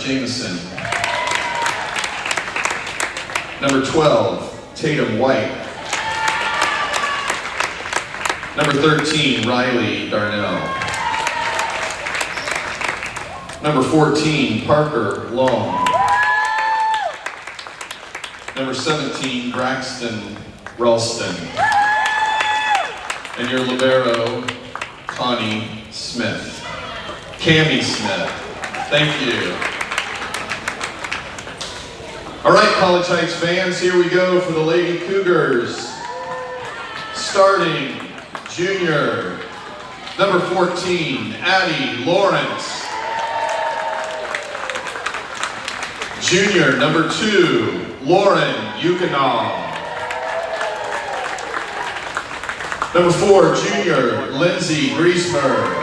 Jameson. Number 12, Tatum White. Number 13, Riley Darnell. Number 14, Parker Long. Number 17, Braxton Ralston. And your libero, Connie Smith. Cammie Smith. Thank you. All right, College Heights fans, here we go for the Lady Cougars. Starting junior, number 14, Addie Lawrence. Junior, number 2, Lauren Yukonov. Number 4, junior, Lindsay Griesmer.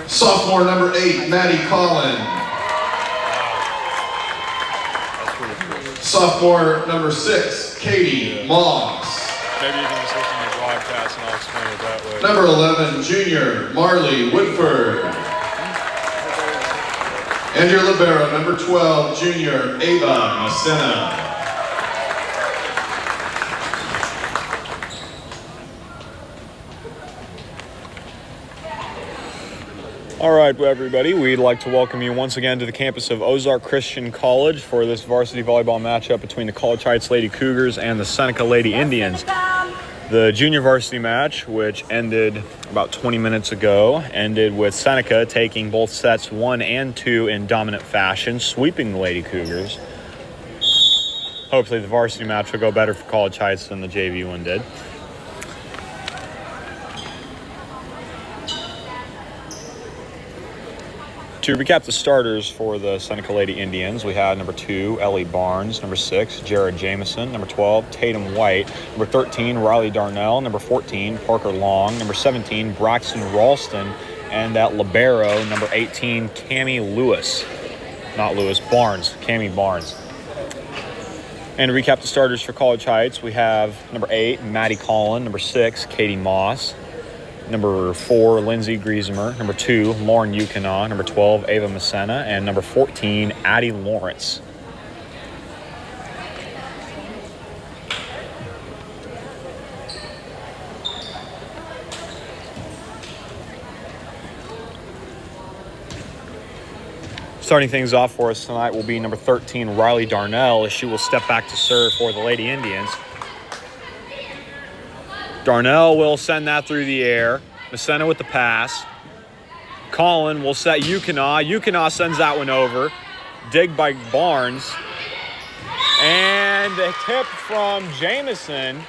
Sophomore, number 8, Maddie Collin. Sophomore, number 6, Katie Moss. Maybe you can just listen to the broadcast and I'll explain it that way. Number 11, junior, Marley Woodford. And your libero, number 12, junior, Ava Messina. All right, everybody, we'd like to welcome you once again to the campus of Ozark Christian College for this varsity volleyball matchup between the College Heights Lady Cougars and the Seneca Lady Indians. The junior varsity match, which ended about 20 minutes ago, ended with Seneca taking both sets 1 and 2 in dominant fashion, sweeping the Lady Cougars. Hopefully the varsity match will go better for College Heights than the JV one did. To recap the starters for the Seneca Lady Indians, we had number 2, Ellie Barnes, number 6, Jared Jameson, number 12, Tatum White, number 13, Riley Darnell, number 14, Parker Long, number 17, Braxton Ralston, and at libero, number 18, Cammie Barnes. And to recap the starters for College Heights, we have number 8, Maddie Collin, number 6, Katie Moss, number 4, Lindsay Griesmer, number 2, Lauren Yukonov, number 12, Ava Messina, and number 14, Addie Lawrence. Starting things off for us tonight will be number 13, Riley Darnell, as she will step back to serve for the Lady Indians. Darnell will send that through the air. Messina with the pass. Collin will set Yukonov. Yukonov sends that one over. Dig by Barnes. And a tip from Jameson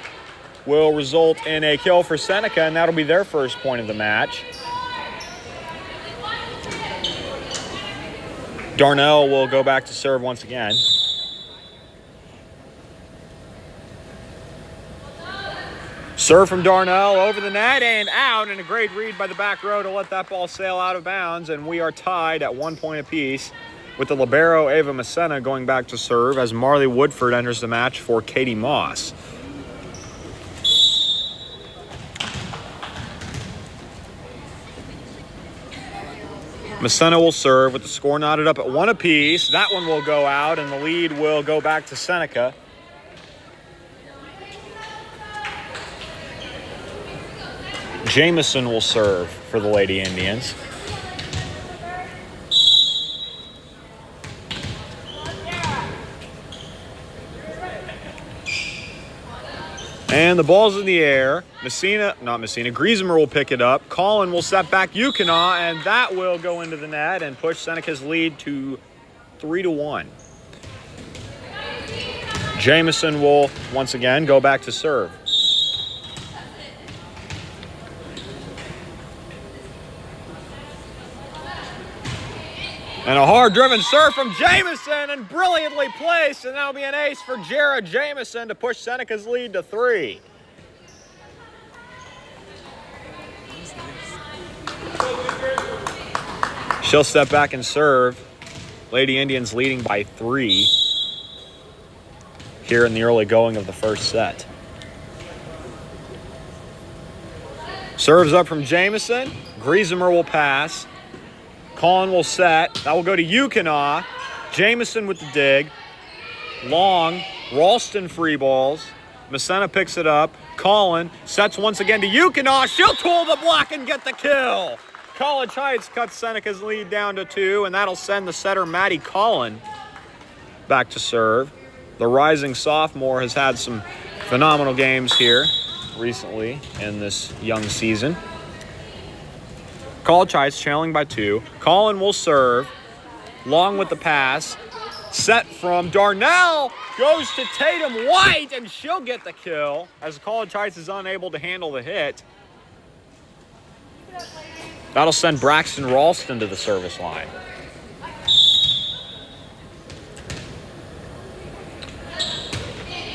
will result in a kill for Seneca, and that'll be their first point of the match. Darnell will go back to serve once again. Serve from Darnell over the net and out, and a great read by the back row to let that ball sail out of bounds, and we are tied at 1 point apiece with the libero Ava Messina going back to serve as Marley Woodford enters the match for Katie Moss. Messina will serve with the score knotted up at 1 apiece. That one will go out, and the lead will go back to Seneca. Jameson will serve for the Lady Indians. And the ball's in the air. Griesmer will pick it up. Collin will set back Yukonov, and that will go into the net and push Seneca's lead to 3-1. Jameson will once again go back to serve. And a hard-driven serve from Jameson, and brilliantly placed, and that'll be an ace for Jared Jameson to push Seneca's lead to 3. She'll step back and serve. Lady Indians leading by 3 here in the early going of the first set. Serves up from Jameson. Griesmer will pass. Collin will set. That will go to Yukina. Jamison with the dig. Long. Ralston free balls. Messina picks it up. Collin sets once again to Yukina. She'll tool the block and get the kill. College Heights cuts Seneca's lead down to 2, and that'll send the setter Maddie Collin back to serve. The rising sophomore has had some phenomenal games here recently in this young season. College Heights trailing by 2. Collin will serve. Long with the pass. Set from Darnell. Goes to Tatum White, and she'll get the kill as College Heights is unable to handle the hit. That'll send Braxton Ralston to the service line.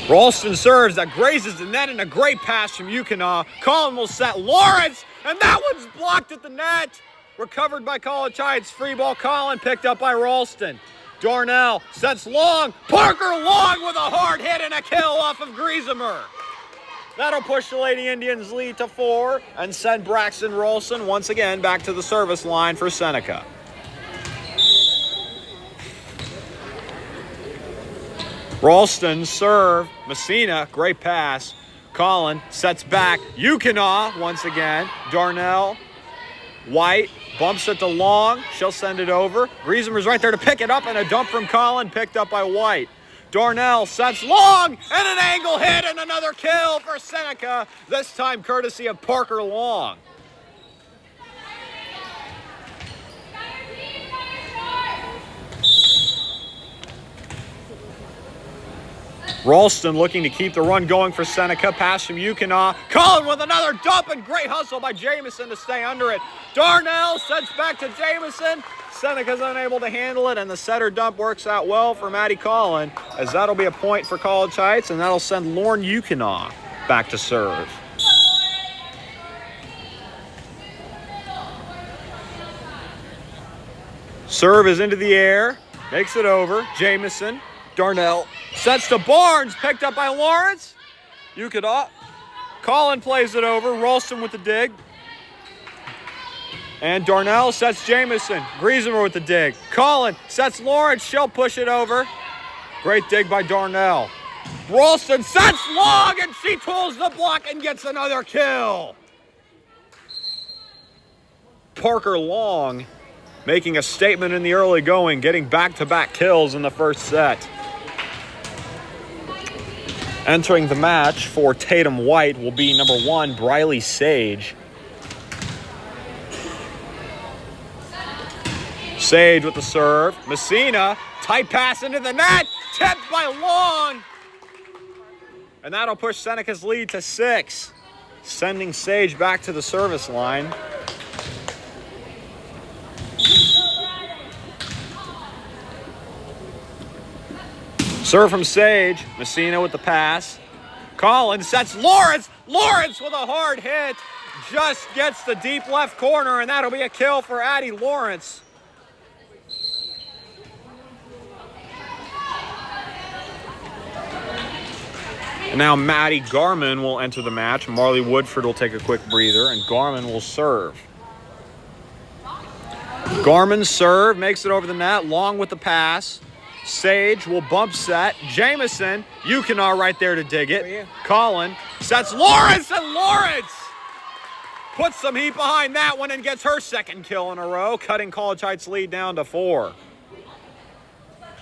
Ralston serves that grazes the net, and a great pass from Yukina. Collin will set Lawrence, and that one's blocked at the net. Recovered by College Heights. Free ball Collin, picked up by Ralston. Darnell sets Long. Parker Long with a hard hit and a kill off of Griesemer. That'll push the Lady Indians' lead to 4 and send Braxton Ralston once again back to the service line for Seneca. Ralston serve. Messina, great pass. Collin sets back. Yukina once again. Darnell. White bumps it to Long. She'll send it over. Griesemer's right there to pick it up, and a dump from Collin picked up by White. Darnell sets Long, and an angle hit, and another kill for Seneca, this time courtesy of Parker Long. Ralston looking to keep the run going for Seneca. Pass from Yukina. Collin with another dump, and great hustle by Jamison to stay under it. Darnell sets back to Jamison. Seneca's unable to handle it, and the setter dump works out well for Maddie Collin, as that'll be a point for College Heights, and that'll send Lauren Yukina back to serve. Serve is into the air. Makes it over. Jamison. Darnell sets to Barnes, picked up by Lawrence. Yukina. Collin plays it over. Ralston with the dig. And Darnell sets Jamison. Griesemer with the dig. Collin sets Lawrence. She'll push it over. Great dig by Darnell. Ralston sets Long, and she tools the block and gets another kill. Parker Long making a statement in the early going, getting back-to-back kills in the first set. Entering the match for Tatum White will be number 1, Briley Sage. Sage with the serve. Messina, tight pass into the net, tipped by Long. And that'll push Seneca's lead to 6, sending Sage back to the service line. Serve from Sage. Messina with the pass. Collin sets Lawrence. Lawrence with a hard hit. Just gets the deep left corner, and that'll be a kill for Addie Lawrence. And now Maddie Garman will enter the match. Marley Woodford will take a quick breather, and Garman will serve. Garman's serve makes it over the net. Long with the pass. Sage will bump set. Jamison, Yukina right there to dig it. Collin sets Lawrence, and Lawrence puts some heat behind that one and gets her second kill in a row, cutting College Heights' lead down to 4.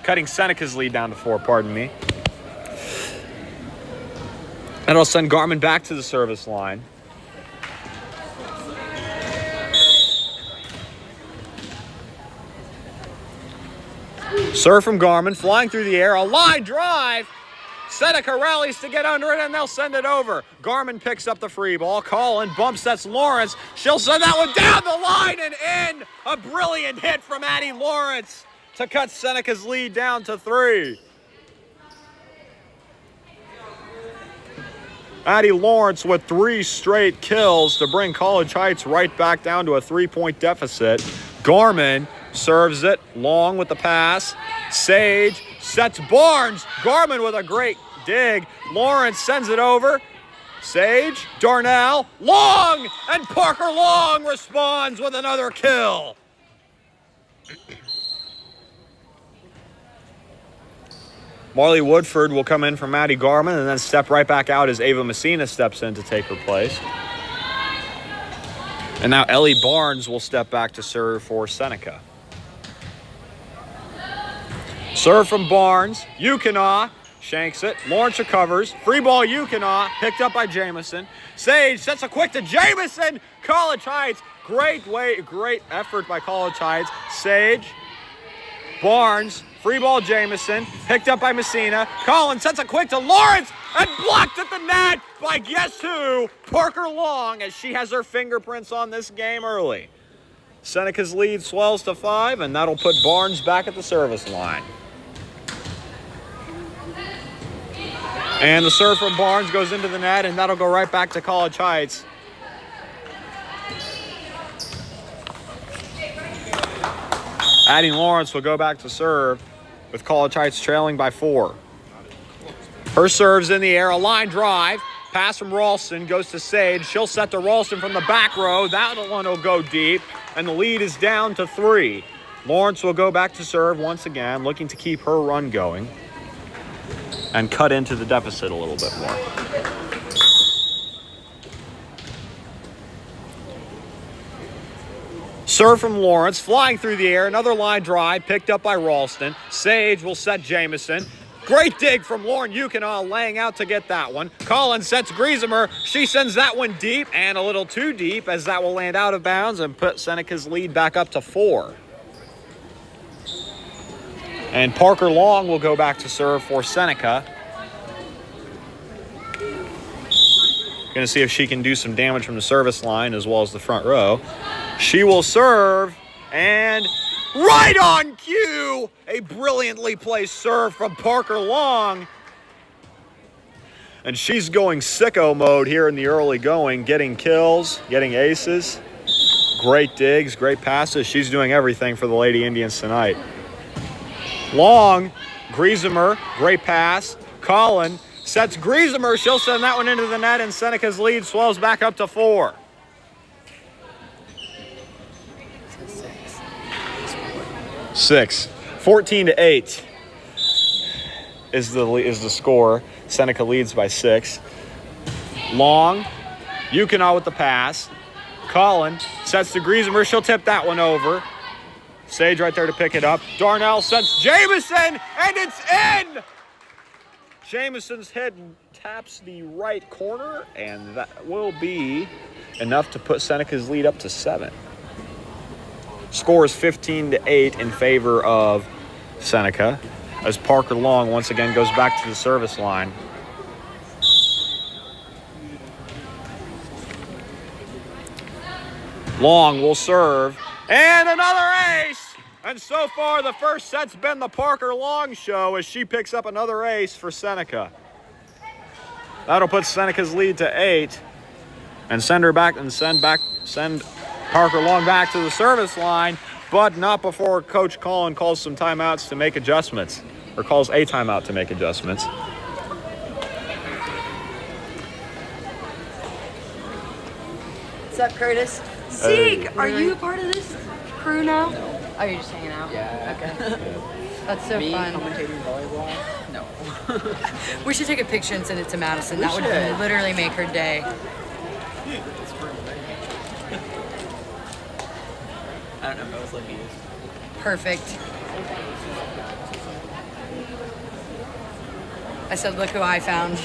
Cutting Seneca's lead down to 4, pardon me. And it'll send Garman back to the service line. Serve from Garman, flying through the air, a line drive. Seneca rallies to get under it, and they'll send it over. Garman picks up the free ball. Collin bump sets Lawrence. She'll send that one down the line and in. A brilliant hit from Addie Lawrence to cut Seneca's lead down to 3. Addie Lawrence with 3 straight kills to bring College Heights right back down to a 3-point deficit. Garman serves it. Long with the pass. Sage sets Barnes. Garman with a great dig. Lawrence sends it over. Sage, Darnell, Long, and Parker Long responds with another kill. Marley Woodford will come in for Maddie Garman and then step right back out as Ava Messina steps in to take her place. And now Ellie Barnes will step back to serve for Seneca. Serve from Barnes. Yukina shanks it. Lawrence recovers. Free ball Yukina. Picked up by Jamison. Sage sets a quick to Jamison. College Heights. Great effort by College Heights. Sage. Barnes. Free ball Jamison. Picked up by Messina. Collins sets a quick to Lawrence. And blocked at the net by guess who? Parker Long, as she has her fingerprints on this game early. Seneca's lead swells to 5, and that'll put Barnes back at the service line. And the serve from Barnes goes into the net, and that'll go right back to College Heights. Addie Lawrence will go back to serve with College Heights trailing by 4. Her serve's in the air, a line drive. Pass from Ralston goes to Sage. She'll set to Ralston from the back row. That one will go deep, and the lead is down to 3. Lawrence will go back to serve once again, looking to keep her run going and cut into the deficit a little bit more. Serve from Lawrence, flying through the air. Another line drive, picked up by Ralston. Sage will set Jamison. Great dig from Lauren Yukina, laying out to get that one. Collins sets Griesemer. She sends that one deep, and a little too deep, as that will land out of bounds and put Seneca's lead back up to 4. And Parker Long will go back to serve for Seneca. Going to see if she can do some damage from the service line as well as the front row. She will serve, and right on cue, a brilliantly placed serve from Parker Long. And she's going sicko mode here in the early going, getting kills, getting aces. Great digs, great passes. She's doing everything for the Lady Indians tonight. Long, Griesemer, great pass. Collin sets Griesemer. She'll send that one into the net, and Seneca's lead swells back up to 4. Six. 14-8 is the score. Seneca leads by 6. Long, Yukina with the pass. Collin sets to Griesemer. She'll tip that one over. Sage right there to pick it up. Darnell sets Jamison, and it's in! Jamison's head taps the right corner, and that will be enough to put Seneca's lead up to 7. Score is 15-8 in favor of Seneca, as Parker Long once again goes back to the service line. Long will serve, and another ace! And so far, the first set's been the Parker Long show as she picks up another ace for Seneca. That'll put Seneca's lead to 8, and send Parker Long back to the service line, but not before Coach Collin calls some timeouts to make adjustments, or calls a timeout to make adjustments. What's up, Curtis? Zeke, are you a part of this crew now? No. Oh, you're just hanging out? Yeah. Okay. That's so fun. Commentating volleyball? No. We should take a picture and send it to Madison. We That would should. literally make her day. I don't know if I was lucky. Perfect. I said, look who I found.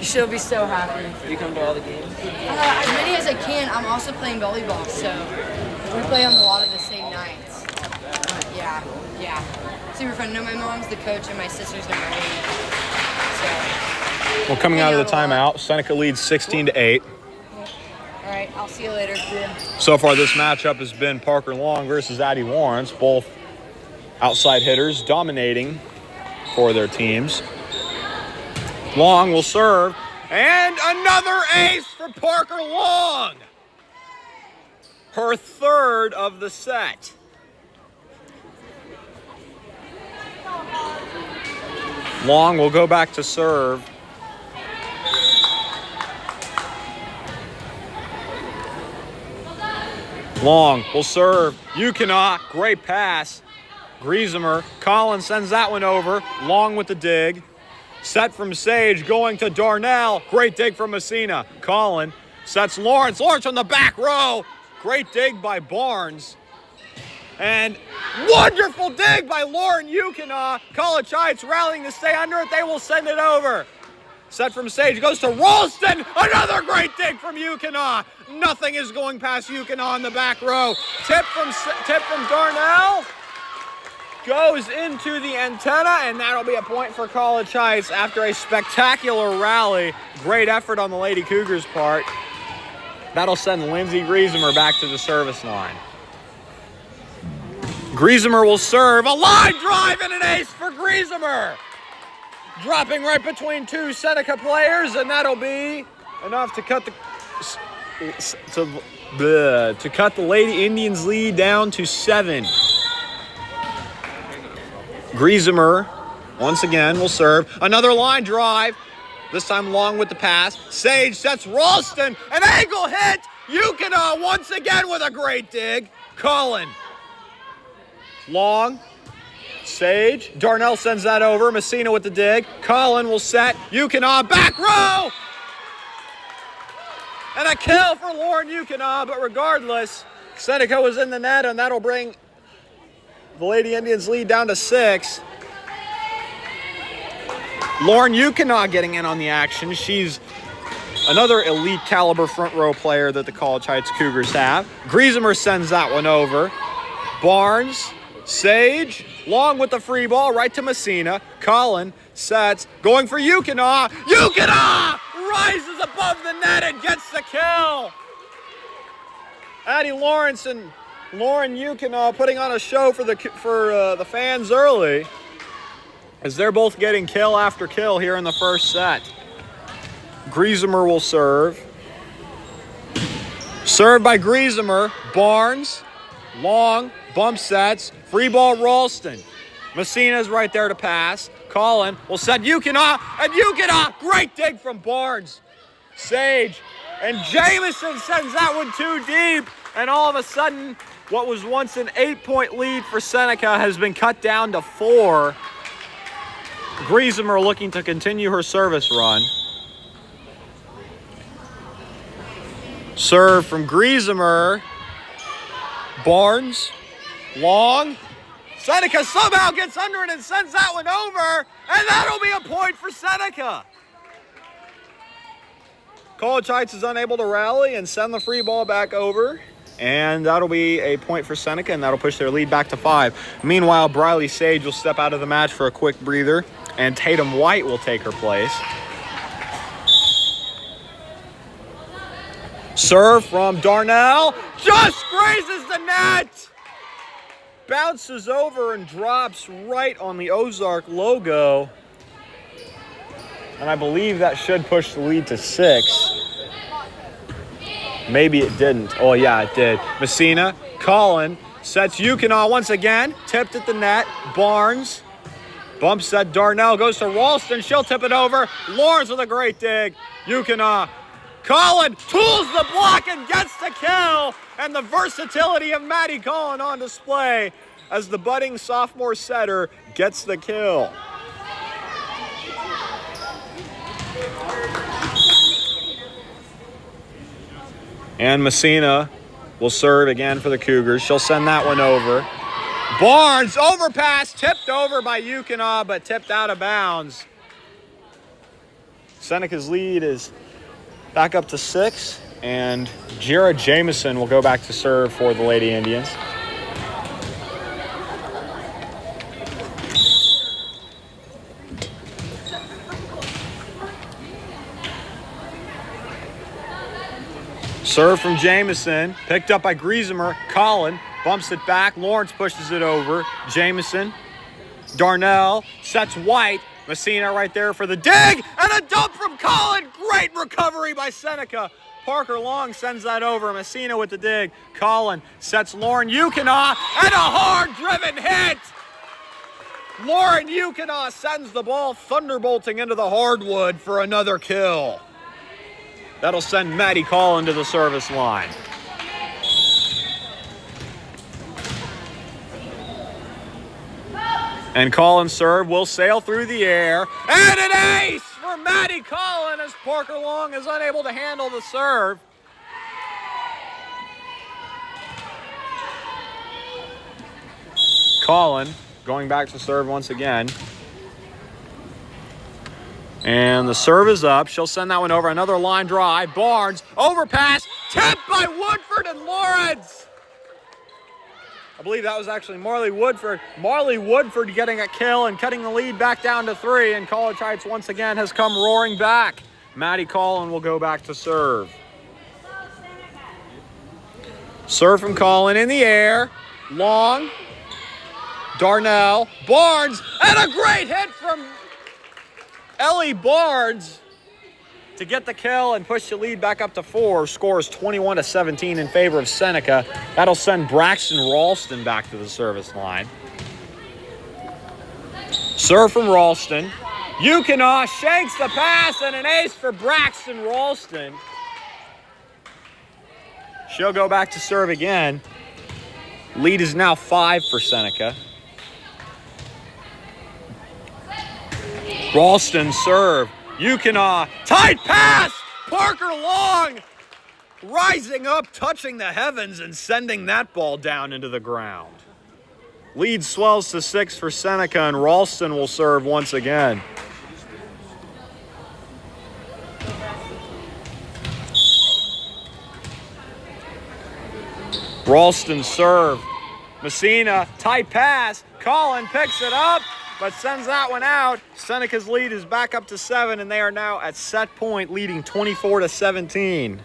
She'll be so happy. Do you come to all the games? As many as I can. I'm also playing volleyball, so we play on a lot of the same nights. Yeah. Super fun. No, my mom's the coach and my sister's the marine. So. Well, coming out of the hang out a lot. timeout, Seneca leads 16-8. All right, I'll see you later. So far, this matchup has been Parker Long versus Addie Lawrence, both outside hitters dominating for their teams. Long will serve, and another ace for Parker Long. Her third of the set. Long will go back to serve. Long will serve. Yukina, great pass. Griesemer. Collins sends that one over. Long with the dig. Set from Sage, going to Darnell. Great dig from Messina. Colin sets Lawrence. Lawrence on the back row. Great dig by Barnes. And wonderful dig by Lauren Yukina. College Heights rallying to stay under it. They will send it over. Set from Sage goes to Ralston. Another great dig from Yukina. Nothing is going past Yukina on the back row. Tip from Darnell. Goes into the antenna, and that'll be a point for College Heights after a spectacular rally. Great effort on the Lady Cougars' part. That'll send Lindsay Griesemer back to the service line. Griesemer will serve. A line drive and an ace for Griesemer. Dropping right between two Seneca players, and that'll be enough to cut the Lady Indians lead down to 7. Griesemer, once again, will serve. Another line drive, this time long with the pass. Sage sets Ralston, an angle hit. Yukina once again with a great dig. Colin, long, Sage. Darnell sends that over. Messina with the dig. Colin will set. Yukina, back row! And a kill for Lauren Yukina, but regardless, Seneca was in the net, and that'll bring the Lady Indians lead down to 6. Lauren Yukina getting in on the action. She's another elite caliber front row player that the College Heights Cougars have. Griesemer sends that one over. Barnes, Sage, long with the free ball right to Messina. Colin sets, going for Yukina. Yukina rises above the net and gets the kill. Addie Lawrence and Lauren Yukina putting on a show for the fans early, as they're both getting kill after kill here in the first set. Griesemer will serve. Served by Griesemer. Barnes, long, bump sets, free ball Ralston. Messina's right there to pass. Colin will set Yukina, and Yukina, great dig from Barnes. Sage, and Jameson sends that one too deep, and all of a sudden, what was once an 8-point lead for Seneca has been cut down to 4. Griesemer looking to continue her service run. Serve from Griesemer. Barnes, long. Seneca somehow gets under it and sends that one over, and that'll be a point for Seneca. College Heights is unable to rally and send the free ball back over, and that'll be a point for Seneca, and that'll push their lead back to 5. Meanwhile, Briley Sage will step out of the match for a quick breather, and Tatum White will take her place. Serve from Darnell, just grazes the net! Bounces over and drops right on the Ozark logo. And I believe that should push the lead to 6. Maybe it didn't. Oh, yeah, it did. Messina, Colin, sets Yukina once again. Tipped at the net. Barnes, bump set Darnell, goes to Ralston. She'll tip it over. Lawrence with a great dig. Yukina, Colin tools the block and gets the kill. And the versatility of Maddie Collin on display as the budding sophomore setter gets the kill. And Messina will serve again for the Cougars. She'll send that one over. Barnes, overpass, tipped over by Yukina, but tipped out of bounds. Seneca's lead is back up to 6, and Jira Jameson will go back to serve for the Lady Indians. Serve from Jameson, picked up by Griesemer. Colin bumps it back. Lawrence pushes it over. Jameson, Darnell sets White. Messina right there for the dig, and a dump from Colin. Great recovery by Seneca. Parker Long sends that over. Messina with the dig. Colin sets Lauren Yukina, and a hard-driven hit. Lauren Yukina sends the ball thunderbolting into the hardwood for another kill. That'll send Maddie Collin to the service line. And Collins' serve will sail through the air. And an ace for Maddie Collin as Parker Long is unable to handle the serve. Collin going back to serve once again. And the serve is up. She'll send that one over. Another line drive. Barnes, overpass, tipped by Woodford and Lawrence. I believe that was actually Marley Woodford. Marley Woodford getting a kill and cutting the lead back down to 3. And College Heights once again has come roaring back. Maddie Collin will go back to serve. Serve from Collin in the air. Long. Darnell. Barnes. And a great hit from Ellie Barnes to get the kill and push the lead back up to 4. Scores 21-17 in favor of Seneca. That'll send Braxton Ralston back to the service line. Serve from Ralston. Yukina shanks the pass and an ace for Braxton Ralston. She'll go back to serve again. Lead is now 5 for Seneca. Ralston serve. Yukina, tight pass! Parker Long rising up, touching the heavens and sending that ball down into the ground. Lead swells to 6 for Seneca, and Ralston will serve once again. Ralston serve. Messina, tight pass. Collin picks it up, but sends that one out. Seneca's lead is back up to 7, and they are now at set point, leading 24-17.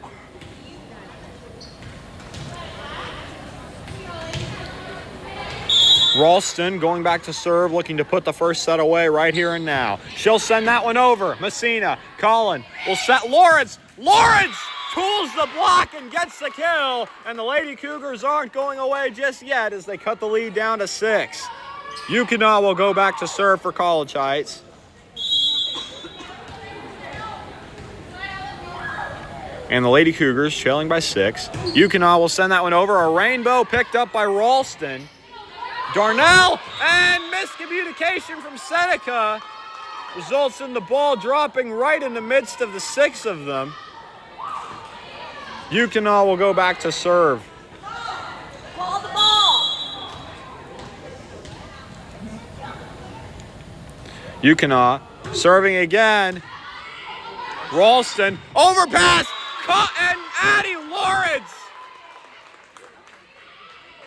Ralston going back to serve, looking to put the first set away right here and now. She'll send that one over. Messina, Collin will set Lawrence. Lawrence tools the block and gets the kill, and the Lady Cougars aren't going away just yet as they cut the lead down to 6. Yukina will go back to serve for College Heights. And the Lady Cougars trailing by 6. Yukina will send that one over. A rainbow picked up by Ralston. Darnell, and miscommunication from Seneca results in the ball dropping right in the midst of the 6 of them. Yukina will go back to serve. Ball the ball. Yukina serving again. Ralston, overpass, and Addie Lawrence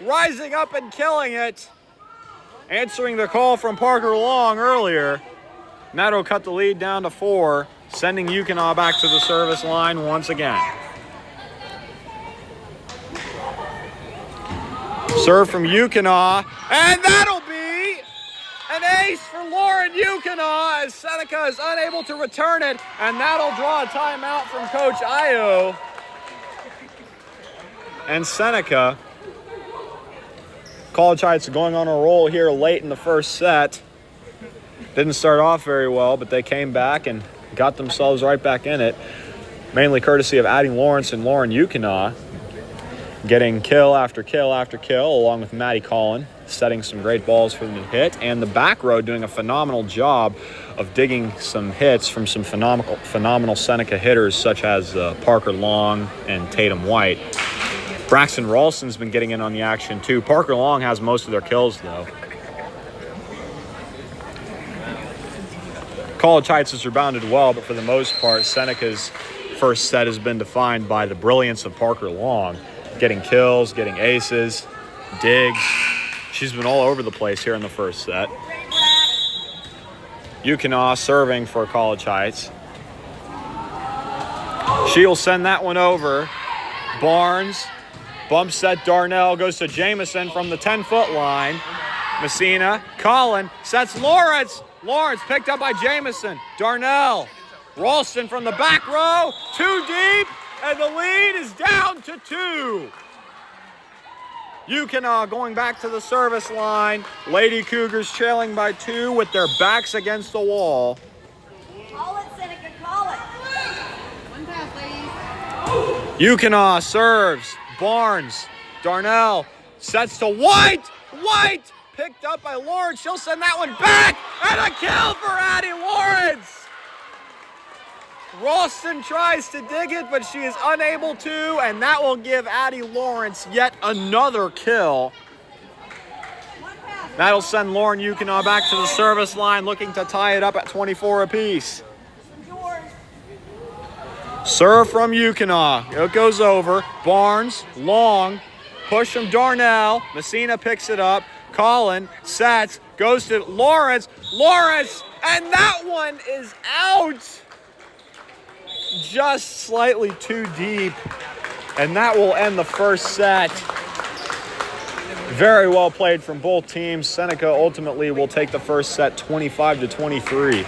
rising up and killing it. Answering the call from Parker Long earlier. And that'll cut the lead down to 4, sending Yukina back to the service line once again. Serve from Yukina, and that'll be an ace for Lauren Yukina as Seneca is unable to return it, and that'll draw a timeout from Coach Io. And Seneca, College Heights going on a roll here late in the first set. Didn't start off very well, but they came back and got themselves right back in it, mainly courtesy of Addie Lawrence and Lauren Yukina, getting kill after kill after kill, along with Maddie Collin, setting some great balls for them to hit, and the back row doing a phenomenal job of digging some hits from some phenomenal Seneca hitters such as Parker Long and Tatum White. Braxton Ralston's been getting in on the action too. Parker Long has most of their kills though. College Heights has rebounded well, but for the most part, Seneca's first set has been defined by the brilliance of Parker Long. Getting kills, getting aces, digs. She's been all over the place here in the first set. Yukina serving for College Heights. She'll send that one over. Barnes, bump set Darnell, goes to Jamison from the 10-foot line. Messina, Collin, sets Lawrence. Lawrence picked up by Jamison. Darnell, Ralston from the back row, too deep. And the lead is down to 2. Yukina going back to the service line. Lady Cougars trailing by 2 with their backs against the wall. Call it, Seneca, call it. One pass, ladies. Yukina serves. Barnes. Darnell sets to White. White picked up by Lawrence. She'll send that one back, and a kill for Addie Lawrence. Ralston tries to dig it, but she is unable to, and that will give Addie Lawrence yet another kill. That'll send Lauren Yukina back to the service line, looking to tie it up at 24 apiece. Serve from Yukina. It goes over. Barnes, long, push from Darnell. Messina picks it up. Colin sets, goes to Lawrence. Lawrence, and that one is out. Just slightly too deep. And that will end the first set. Very well played from both teams. Seneca ultimately will take the first set 25-23.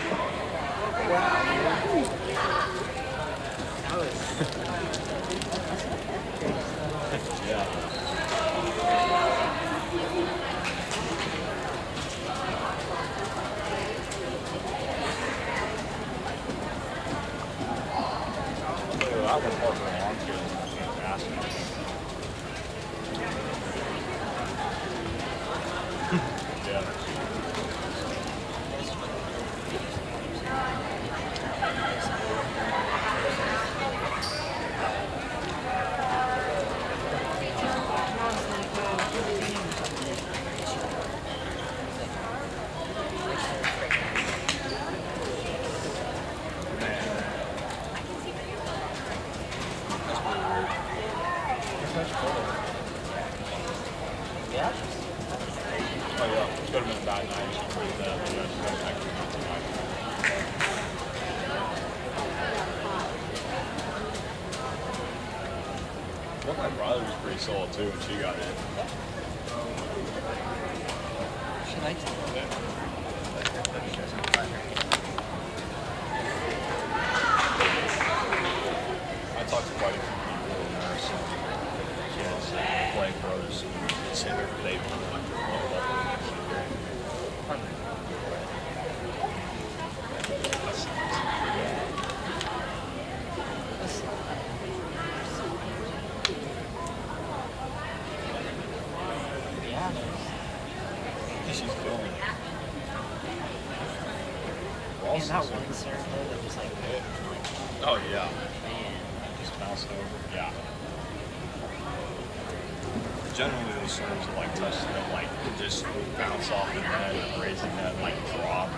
My brother was pretty solid too when she got in. She likes it. I talked to quite a few people in there, so kids playing for other schools. They want to she's killing it. And that one serve though, that was like, Oh yeah. man. Just bounce over. Yeah. Generally those serves are like touch that like just bounce off the net and raising net like drop.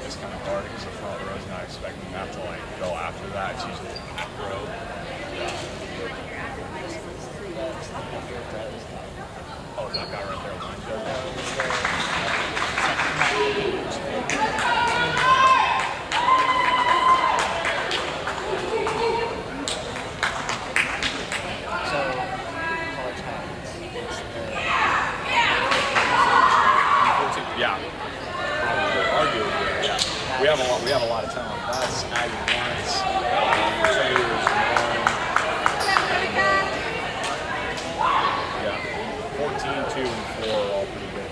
It's kind of hard because the front row is not expecting that to like go after that. It's usually the back row. Yeah. Oh, that guy right there, line Yeah, probably, arguably, yeah. We have a lot of talent. That's Addie Lawrence, yeah, 14, 2, and 4 are all pretty good.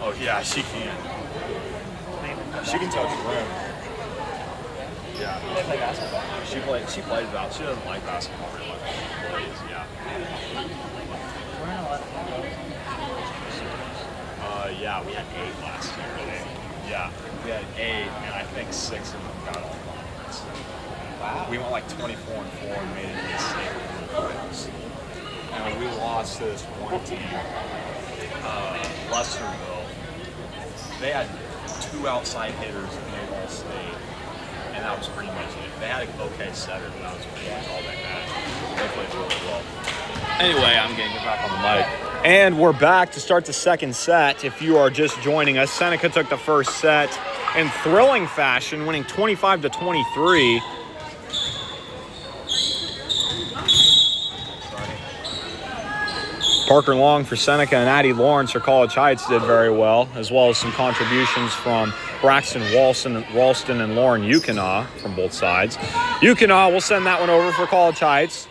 Oh yeah, she can. She can touch the rim. Yeah. They play basketball. She plays about. She doesn't like basketball very much. She plays, yeah. We're in a lot of Yeah, we had 8 last year. Yeah, we had 8, and I think 6 of them got all conference. wow. We went like 24 and 4 and made it to the state finals. And we lost to this one team, Lesterville. They had 2 outside hitters that made all state, and that was pretty much it. They had an okay setter, but that was pretty much all they had. They played really well. Anyway, I'm getting it back on the mic. And we're back to start the second set. If you are just joining us, Seneca took the first set in thrilling fashion, winning 25-23. Parker Long for Seneca and Addie Lawrence for College Heights did very well as some contributions from Braxton Ralston and Lauren Yukina from both sides. Yukina will send that one over for College Heights.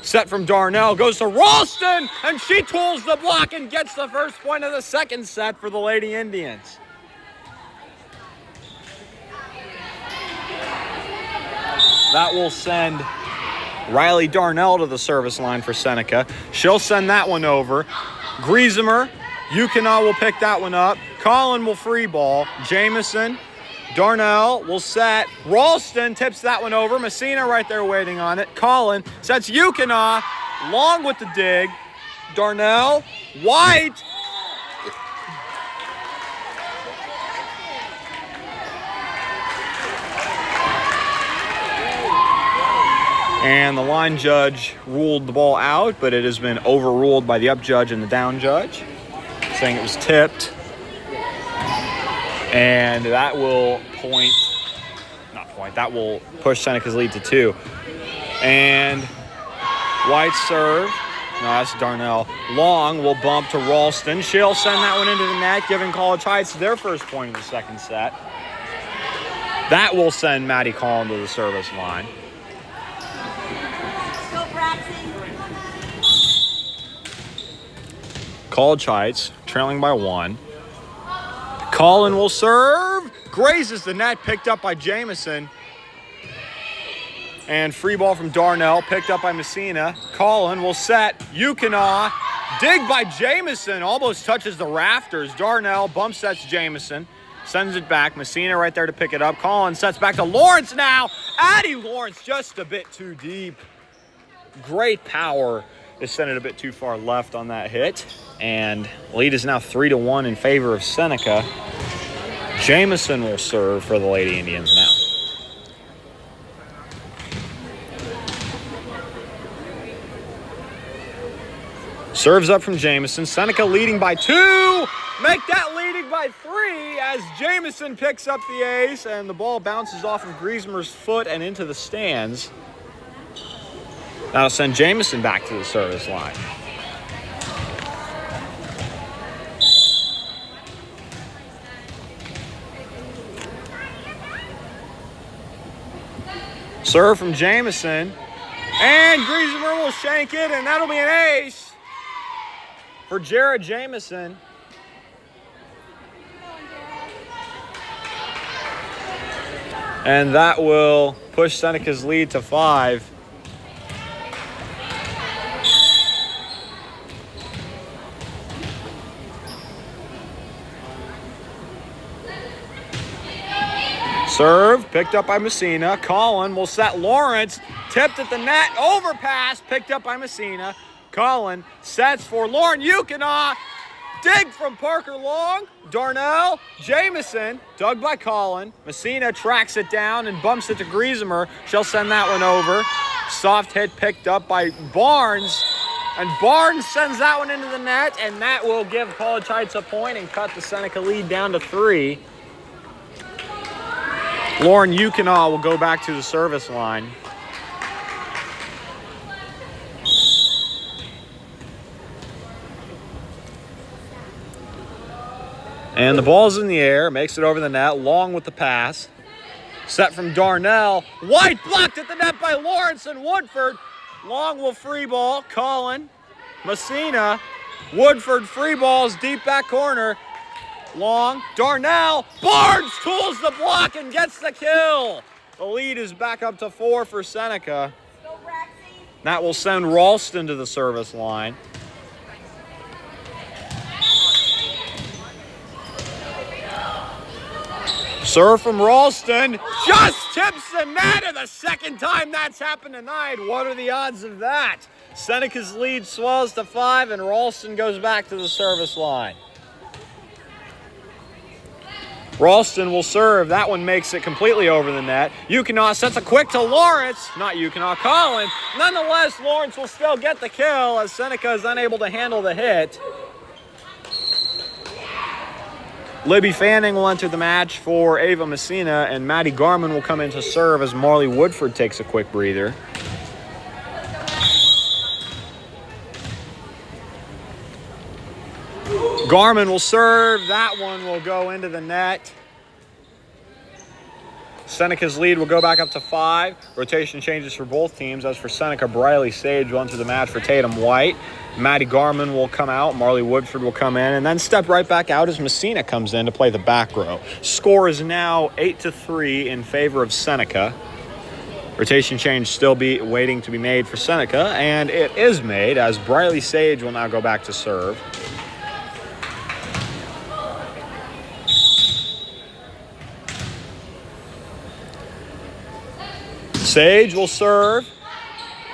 Set from Darnell, goes to Ralston, and she tools the block and gets the first point of the second set for the Lady Indians. That will send Riley Darnell to the service line for Seneca. She'll send that one over. Griesemer, Yukina will pick that one up. Collin will free ball. Jamison, Darnell will set. Ralston tips that one over. Messina right there waiting on it. Collin sets Yukina. Long with the dig. Darnell, White. And the line judge ruled the ball out, but it has been overruled by the up judge and the down judge, saying it was tipped. And that will that will push Seneca's lead to 2. And White serve. No, that's Darnell. Long will bump to Ralston. She'll send that one into the net, giving College Heights their first point in the second set. That will send Maddie Collin to the service line. College Heights trailing by 1. Collin will serve. Grazes the net, picked up by Jamison. And free ball from Darnell, picked up by Messina. Collin will set. Yukina. Dig by Jamison. Almost touches the rafters. Darnell bump sets Jamison. Sends it back. Messina right there to pick it up. Collin sets back to Lawrence now. Addie Lawrence just a bit too deep. Great power. They sent it a bit too far left on that hit. And lead is now 3-1 in favor of Seneca. Jamison will serve for the Lady Indians now. Serves up from Jamison. Seneca leading by 2. Make that leading by 3 as Jamison picks up the ace and the ball bounces off of Griesemer's foot and into the stands. That'll send Jamison back to the service line. Serve from Jamison. And Griesemer will shank it, and that'll be an ace for Jared Jamison. And that will push Seneca's lead to 5. Serve, picked up by Messina. Collin will set Lawrence. Tipped at the net. Overpass, picked up by Messina. Collin sets for Lauren Yukina. Dig from Parker Long. Darnell. Jamison. Dug by Collin. Messina tracks it down and bumps it to Griesemer. She'll send that one over. Soft hit picked up by Barnes. And Barnes sends that one into the net. And that will give College Heights a point and cut the Seneca lead down to 3. Lauren Yukina will go back to the service line. And the ball's in the air, makes it over the net, Long with the pass. Set from Darnell. White blocked at the net by Lawrence and Woodford. Long will free ball. Collin. Messina. Woodford free balls deep back corner. Long, Darnell, Barnes tools the block and gets the kill. The lead is back up to 4 for Seneca. That will send Ralston to the service line. Serve from Ralston, just tips the net, and the second time that's happened tonight. What are the odds of that? Seneca's lead swells to 5 and Ralston goes back to the service line. Ralston will serve. That one makes it completely over the net. Yukina sets a quick to Lawrence. Not Yukina, Collin. Nonetheless, Lawrence will still get the kill as Seneca is unable to handle the hit. Libby Fanning will enter the match for Ava Messina, and Maddie Garman will come in to serve as Marley Woodford takes a quick breather. Garman will serve. That one will go into the net. Seneca's lead will go back up to 5. Rotation changes for both teams. As for Seneca, Briley Sage will enter the match for Tatum White. Maddie Garman will come out. Marley Woodford will come in and then step right back out as Messina comes in to play the back row. Score is now 8-3 in favor of Seneca. Rotation change still be waiting to be made for Seneca, and it is made as Briley Sage will now go back to serve. Sage will serve.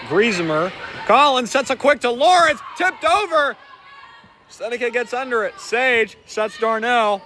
Griesemer. Collins sets a quick to Lawrence. Tipped over. Seneca gets under it. Sage sets Darnell.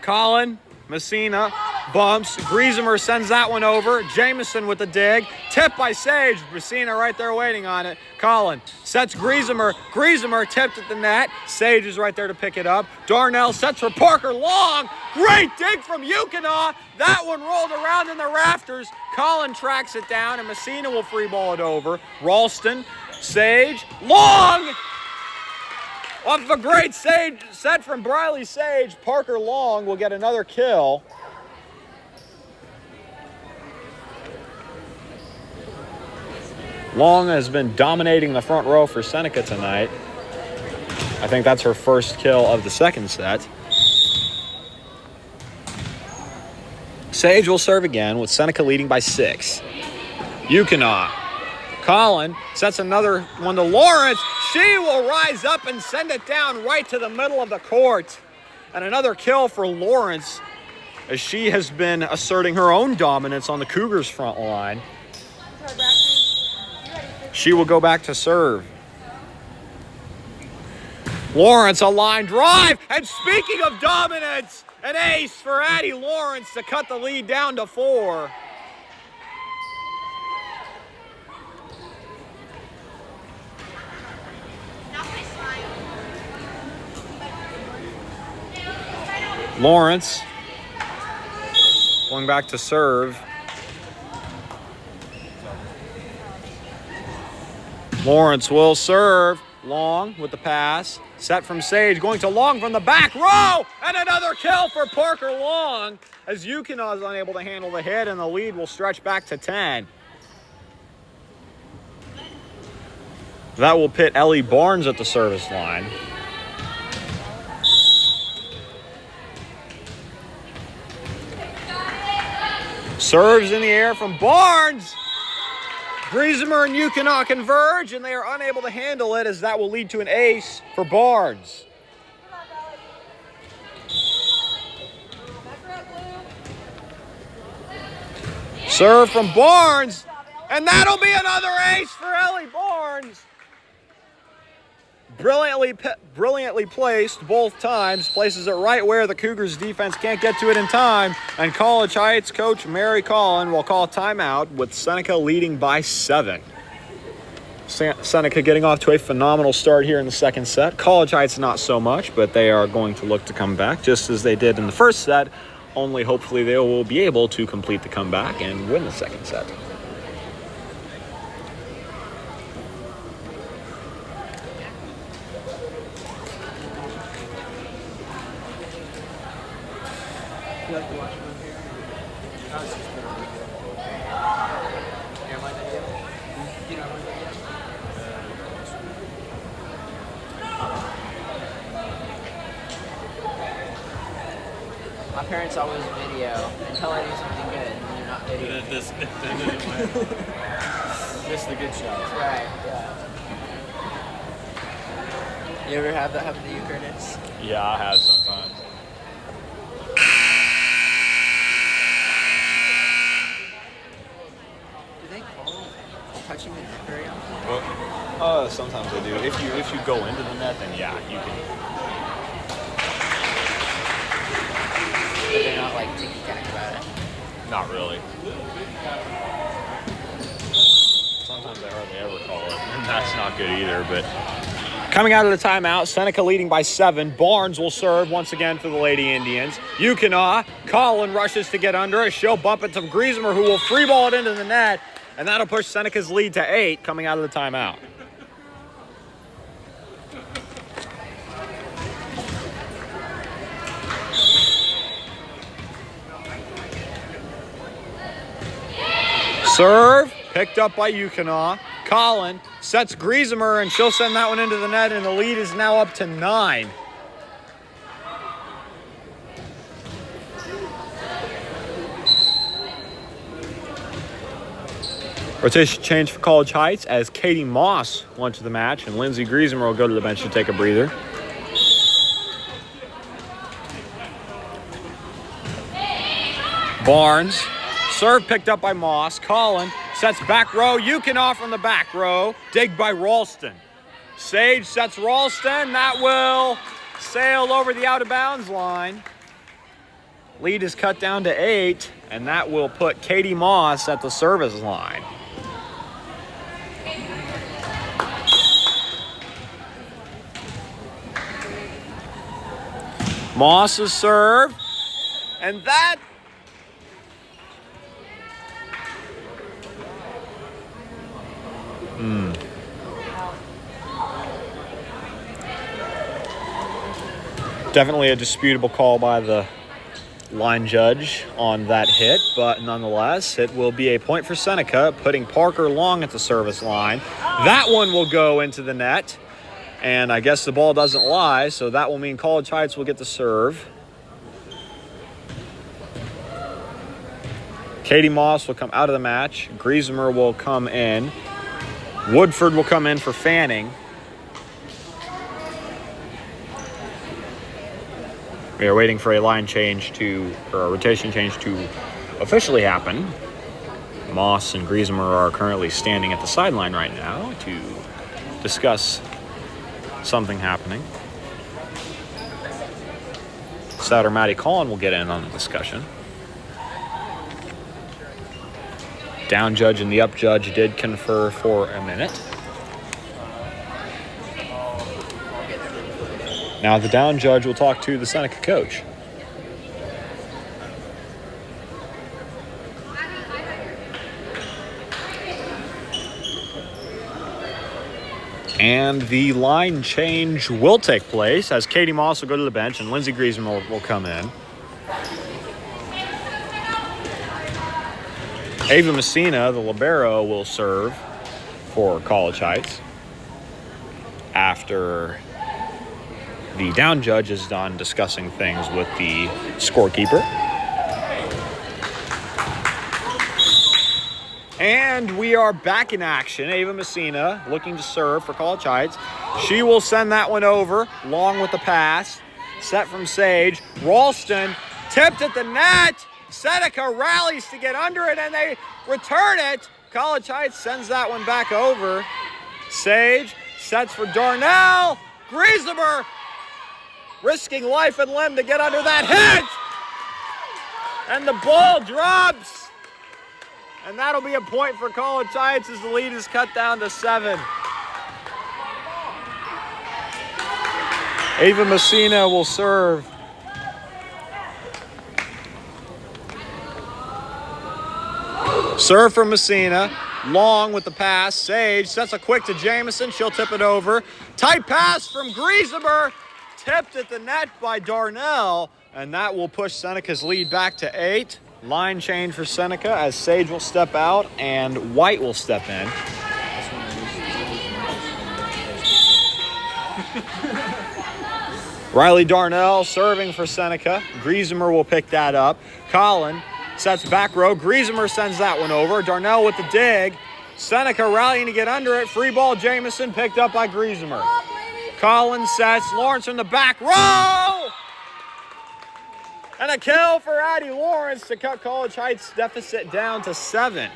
Collin, Messina, bumps. Griesemer sends that one over. Jameson with the dig. Tipped by Sage. Messina right there waiting on it. Collin sets Griesemer. Griesemer tipped at the net. Sage is right there to pick it up. Darnell sets for Parker Long. Great dig from Yukonaw. That one rolled around in the rafters. Collin tracks it down, and Messina will free ball it over. Ralston, Sage, Long! Off of a great Sage set from Briley Sage, Parker Long will get another kill. Long has been dominating the front row for Seneca tonight. I think that's her first kill of the second set. Sage will serve again with Seneca leading by 6. Yukonaw. Collin sets another one to Lawrence. She will rise up and send it down right to the middle of the court. And another kill for Lawrence as she has been asserting her own dominance on the Cougars' front line. She will go back to serve. Lawrence, a line drive. And speaking of dominance, an ace for Addie Lawrence to cut the lead down to 4. Lawrence going back to serve. Lawrence will serve. Long with the pass. Set from Sage. Going to Long from the back row. And another kill for Parker Long as Yukonaw is unable to handle the hit, and the lead will stretch back to 10. That will pit Ellie Barnes at the service line. Serves in the air from Barnes. Griesemer and Yukonaw converge, and they are unable to handle it as that will lead to an ace for Barnes. Serve from Barnes, and that'll be another ace for Ellie Barnes. Brilliantly placed both times, places it right where the Cougars defense can't get to it in time, and College Heights coach Mary Collin will call timeout with Seneca leading by 7. Seneca getting off to a phenomenal start here in the second set. College Heights not so much, but they are going to look to come back just as they did in the first set, only hopefully they will be able to complete the comeback and win the second set. You like to watch it on here? Oh, it's just been on video. Yeah, my video? You know my video? My parents always video until I do something good, and they're not videoing. This is the good shots. Right, yeah. You ever have that happen to you, Curtis? Yeah, I have sometimes. Do they call touching the net very often? Well, sometimes I do. If you go into the net, then yeah, you can. But they're not like ticky-tack about it. Not really. Sometimes I hardly ever call it, and that's not good either. But coming out of the timeout, Seneca leading by 7. Barnes will serve once again for the Lady Indians. Yukonaw, Collin rushes to get under it. She'll bump it to Griesemer, who will free ball it into the net, and that'll push Seneca's lead to 8 coming out of the timeout. Serve, picked up by Yukonaw. Collin sets Griesemer, and she'll send that one into the net, and the lead is now up to 9. Rotation change for College Heights as Katie Moss will enter the match, and Lindsay Griesemer will go to the bench to take a breather. Barnes, serve picked up by Moss. Collin sets back row. Yukonov from the back row. Dig by Ralston. Sage sets Ralston. That will sail over the out-of-bounds line. Lead is cut down to 8, and that will put Katie Moss at the service line. Moss's serve, and that definitely a disputable call by the line judge on that hit, but nonetheless, it will be a point for Seneca, putting Parker Long at the service line. That one will go into the net, and I guess the ball doesn't lie, so that will mean College Heights will get the serve. Katie Moss will come out of the match. Griesemer will come in. Woodford will come in for Fanning. We are waiting for a line change or a rotation change to officially happen. Moss and Griesemer are currently standing at the sideline right now to discuss something happening. Setter Maddie Collin will get in on the discussion. Down judge and the up judge did confer for a minute. Now the down judge will talk to the Seneca coach. And the line change will take place as Katie Moss will go to the bench and Lindsay Griesemer will come in. Ava Messina, the libero, will serve for College Heights after the down judge is done discussing things with the scorekeeper. And we are back in action. Ava Messina looking to serve for College Heights. She will send that one over, Long with the pass. Set from Sage. Ralston tipped at the net. Seneca rallies to get under it, and they return it. College Heights sends that one back over. Sage sets for Darnell. Griesemer risking life and limb to get under that hit. And the ball drops. And that'll be a point for College Heights as the lead is cut down to 7. Ava Messina will serve. Serve from Messina. Long with the pass. Sage sets a quick to Jamison. She'll tip it over. Tight pass from Griesemer. Tipped at the net by Darnell. And that will push Seneca's lead back to 8. Line change for Seneca as Sage will step out and White will step in. Riley Darnell serving for Seneca. Griesemer will pick that up. Collin sets back row. Griesemer sends that one over. Darnell with the dig. Seneca rallying to get under it. Free ball Jamison picked up by Griesemer. Collin sets. Lawrence in the back row. And a kill for Addie Lawrence to cut College Heights' deficit down to 7.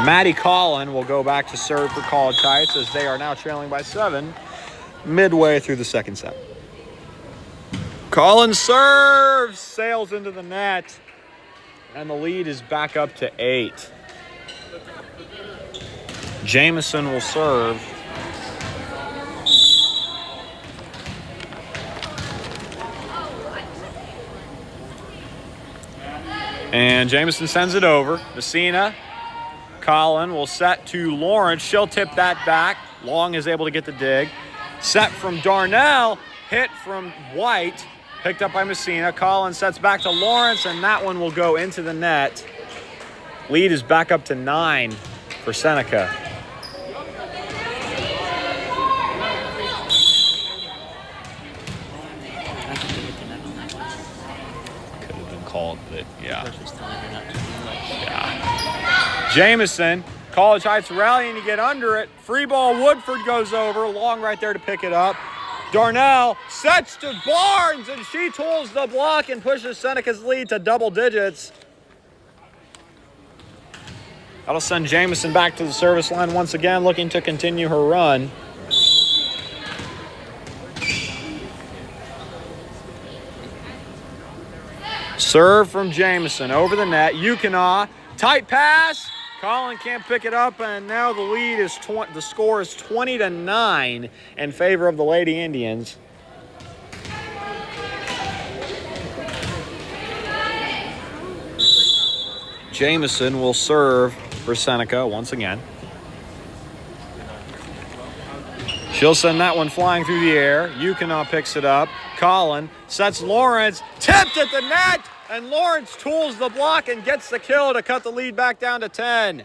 Maddie Collin will go back to serve for College Heights as they are now trailing by 7 midway through the second set. Collin serves, sails into the net, and the lead is back up to 8. Jamison will serve. And Jamison sends it over. Messina. Collin will set to Lawrence. She'll tip that back. Long is able to get the dig. Set from Darnell. Hit from White. Picked up by Messina. Collin sets back to Lawrence, and that one will go into the net. Lead is back up to 9 for Seneca. Could have been fault, but yeah. Coach was telling her not to do much. Yeah. Jamison, College Heights rallying to get under it. Free ball, Woodford goes over. Long right there to pick it up. Darnell sets to Barnes, and she tools the block and pushes Seneca's lead to double digits. That'll send Jamison back to the service line once again, looking to continue her run. Serve from Jamison over the net. Yukina, tight pass. Colin can't pick it up, and now the lead is the score is 20-9 in favor of the Lady Indians. Jamison will serve for Seneca once again. She'll send that one flying through the air. Yukina picks it up. Colin sets Lawrence, tipped at the net, and Lawrence tools the block and gets the kill to cut the lead back down to 10.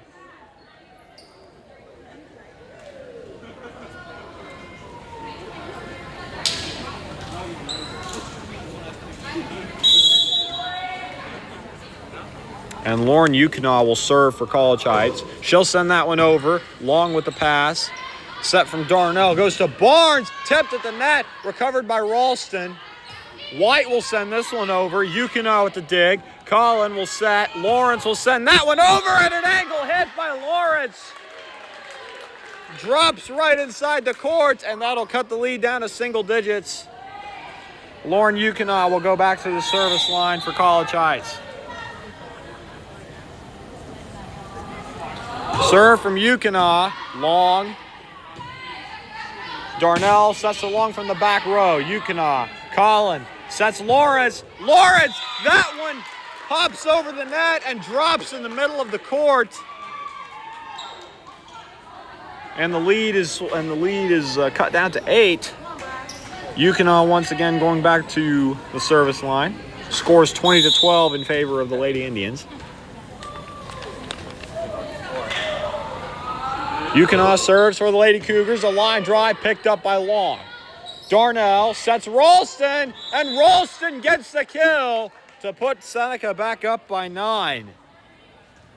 And Lauren Yukina will serve for College Heights. She'll send that one over, long with the pass. Set from Darnell, goes to Barnes, tipped at the net, recovered by Ralston. White will send this one over. Yukina with the dig. Colin will set. Lawrence will send that one over, and an angle hit by Lawrence. Drops right inside the court, and that'll cut the lead down to single digits. Lauren Yukina will go back to the service line for College Heights. Serve from Yukina, long. Darnell sets along from the back row. Yukina, Colin sets Lawrence. Lawrence, that one hops over the net and drops in the middle of the court. And the lead is cut down to 8. Yukina once again going back to the service line. Scores 20-12 in favor of the Lady Indians. Yukina serves for the Lady Cougars. A line drive picked up by Long. Darnell sets Ralston, and Ralston gets the kill to put Seneca back up by 9.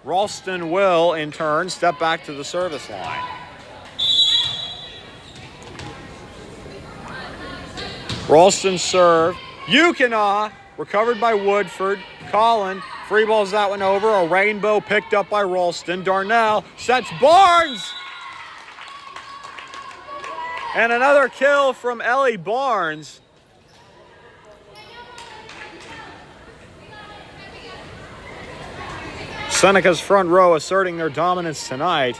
Ralston will, in turn, step back to the service line. Ralston serve. Yukina, recovered by Woodford. Colin free balls that one over. A rainbow picked up by Ralston. Darnell sets Barnes. And another kill from Ellie Barnes. Seneca's front row asserting their dominance tonight.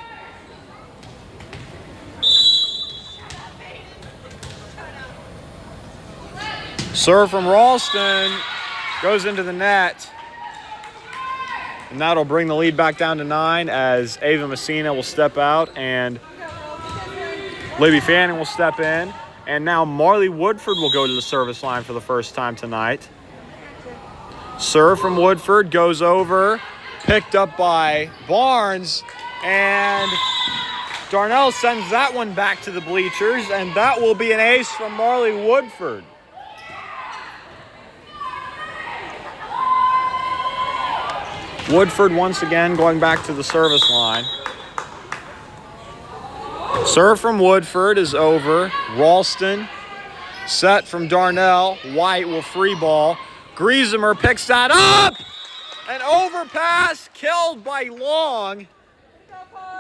Serve from Ralston goes into the net. And that'll bring the lead back down to 9 as Ava Messina will step out and Libby Fanning will step in. And now Marley Woodford will go to the service line for the first time tonight. Serve from Woodford goes over, picked up by Barnes, and Darnell sends that one back to the bleachers, and that will be an ace from Marley Woodford. Woodford once again going back to the service line. Serve from Woodford is over. Ralston set from Darnell. White will free ball. Griesemer picks that up! An overpass killed by Long.